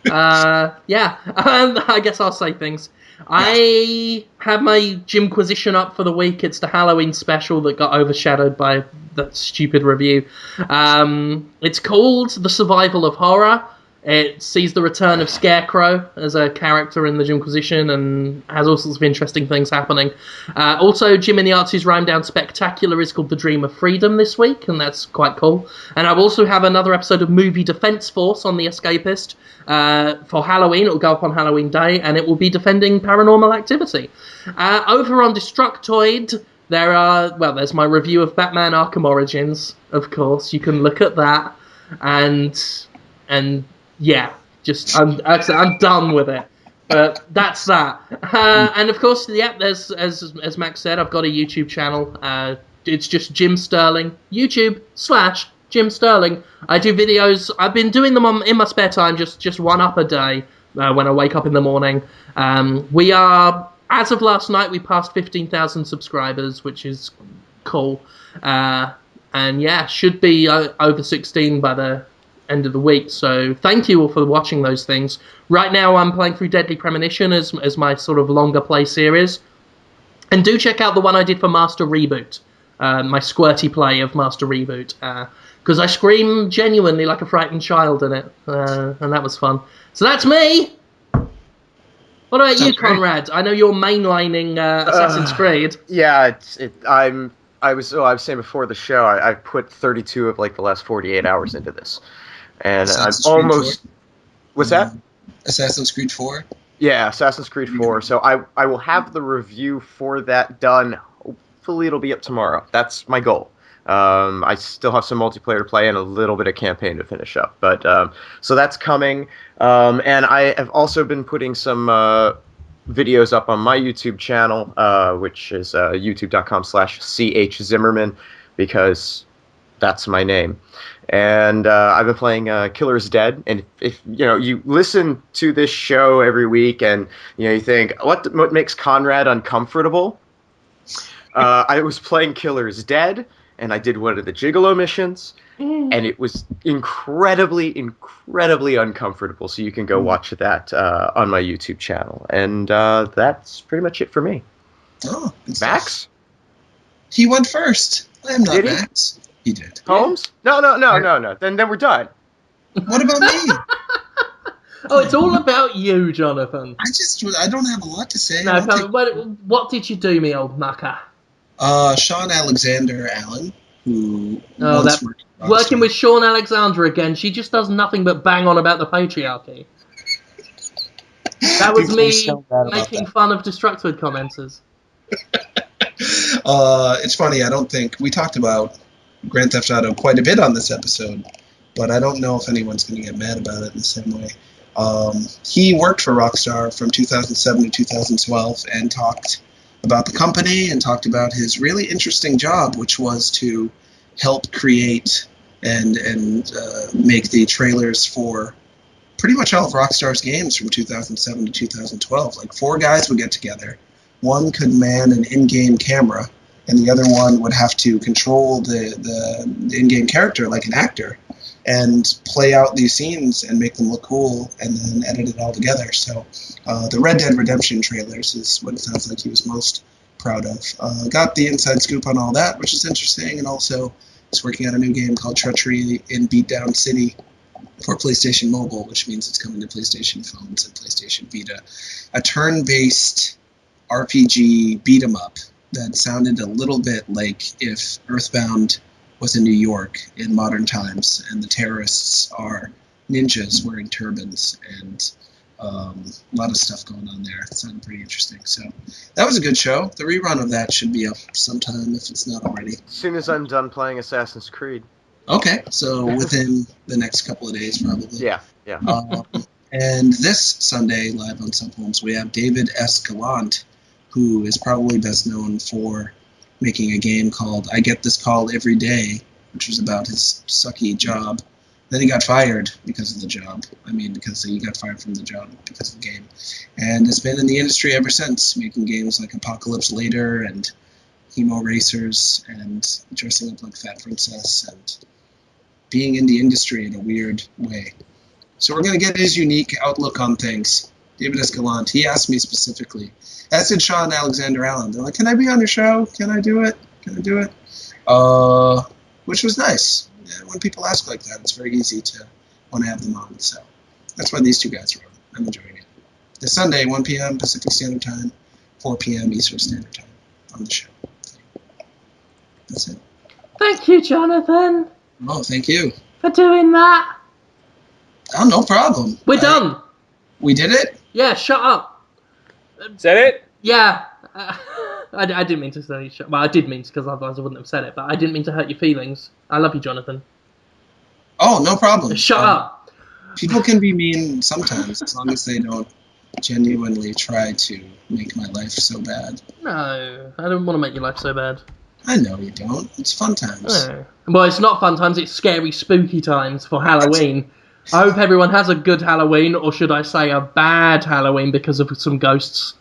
Yeah. I guess I'll say things. I have my Jimquisition up for the week. It's the Halloween special that got overshadowed by that stupid review. It's called The Survival of Horror. It sees the return of Scarecrow as a character in the Jimquisition and has all sorts of interesting things happening. Also, Jim and the Artsy's Rhyme Down Spectacular is called The Dream of Freedom this week, and that's quite cool. And I also have another episode of Movie Defense Force on The Escapist for Halloween. It will go up on Halloween Day, and it will be defending Paranormal Activity. Over on Dtoid, there's my review of Batman Arkham Origins, of course. You can look at that, and yeah, just I'm done with it. But that's that. And of course, yeah, there's as Max said, I've got a YouTube channel. It's just Jim Sterling. YouTube/Jim Sterling. I do videos. I've been doing them in my spare time, just one up a day when I wake up in the morning. We are, as of last night, we passed 15,000 subscribers, which is cool. And yeah, should be over 16 by the end of the week, so thank you all for watching those things. Right now I'm playing through Deadly Premonition as my sort of longer play series, and do check out the one I did for Master Reboot, my squirty play of Master Reboot, because I scream genuinely like a frightened child in it, and that was fun. So that's me! What about you, Conrad? I know you're mainlining Assassin's Creed. Yeah, I was saying before the show, I put 32 of like the last 48 hours into this. And I'm almost... What's that? Assassin's Creed 4? Yeah, Assassin's Creed 4. So I will have the review for that done. Hopefully it'll be up tomorrow. That's my goal. I still have some multiplayer to play and a little bit of campaign to finish up. But so that's coming. And I have also been putting some videos up on my YouTube channel, which is youtube.com/CHZimmerman, because that's my name. And I've been playing Killer is Dead. And if you listen to this show every week and you think, what makes Conrad uncomfortable? I was playing Killer is Dead, and I did one of the Gigolo missions, and it was incredibly, incredibly uncomfortable. So you can go watch that on my YouTube channel. And that's pretty much it for me. Oh, Max? He went first. I'm not Max. He did. Holmes? No. Then we're done. What about me? Oh, it's all about you, Jonathan. I don't have a lot to say. No, what did you do, me old mucker? Sean Alexander Allen, who working with Sean Alexander again. She just does nothing but bang on about the patriarchy. That was me making fun of Destructoid commenters. It's funny, I don't think... We talked about Grand Theft Auto quite a bit on this episode, but I don't know if anyone's going to get mad about it in the same way. He worked for Rockstar from 2007 to 2012 and talked about the company and talked about his really interesting job, which was to help create and make the trailers for pretty much all of Rockstar's games from 2007 to 2012. Like 4 guys would get together. One could man an in-game camera, and the other one would have to control the in-game character like an actor and play out these scenes and make them look cool and then edit it all together. So the Red Dead Redemption trailers is what it sounds like he was most proud of. Got the inside scoop on all that, which is interesting, and also He's working on a new game called Treachery in Beatdown City for PlayStation Mobile, which means it's coming to PlayStation phones and PlayStation Vita. A turn-based RPG beat-em-up that sounded a little bit like if Earthbound was in New York in modern times, and the terrorists are ninjas wearing turbans, and a lot of stuff going on there. It sounded pretty interesting. So that was a good show. The rerun of that should be up sometime if it's not already. As soon as I'm done playing Assassin's Creed. Okay, so within the next couple of days, probably. Yeah. And this Sunday, live on Subhomes, we have David S. Gallant, who is probably best known for making a game called I Get This Call Every Day, which was about his sucky job. Then he got fired because of the job. Because he got fired from the job because of the game. And has been in the industry ever since, making games like Apocalypse Later and Emo Racers and dressing up like Fat Princess and being in the industry in a weird way. So we're going to get his unique outlook on things. David S. Gallant, he asked me specifically, as did Sean Alexander Allen. They're like, can I be on your show? Can I do it? Which was nice. Yeah, when people ask like that, it's very easy to want to have them on. So that's why these two guys wrote. I'm enjoying it. This Sunday, 1 p.m. Pacific Standard Time, 4 p.m. Eastern Standard Time on the show. That's it. Thank you, Jonathan. Oh, thank you. For doing that. Oh, no problem. We're done. We did it? Yeah, shut up. Is that it? Yeah. I didn't mean to say shut. Well, I did mean to, because otherwise I wouldn't have said it, but I didn't mean to hurt your feelings. I love you, Jonathan. Oh, no problem. Shut up. People can be mean sometimes, as long as they don't genuinely try to make my life so bad. No, I don't want to make your life so bad. I know you don't. It's fun times. No. Well, it's not fun times, it's scary, spooky times for Halloween. I hope everyone has a good Halloween, or should I say a bad Halloween because of some ghosts.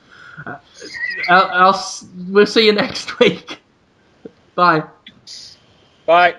We'll see you next week. Bye. Bye.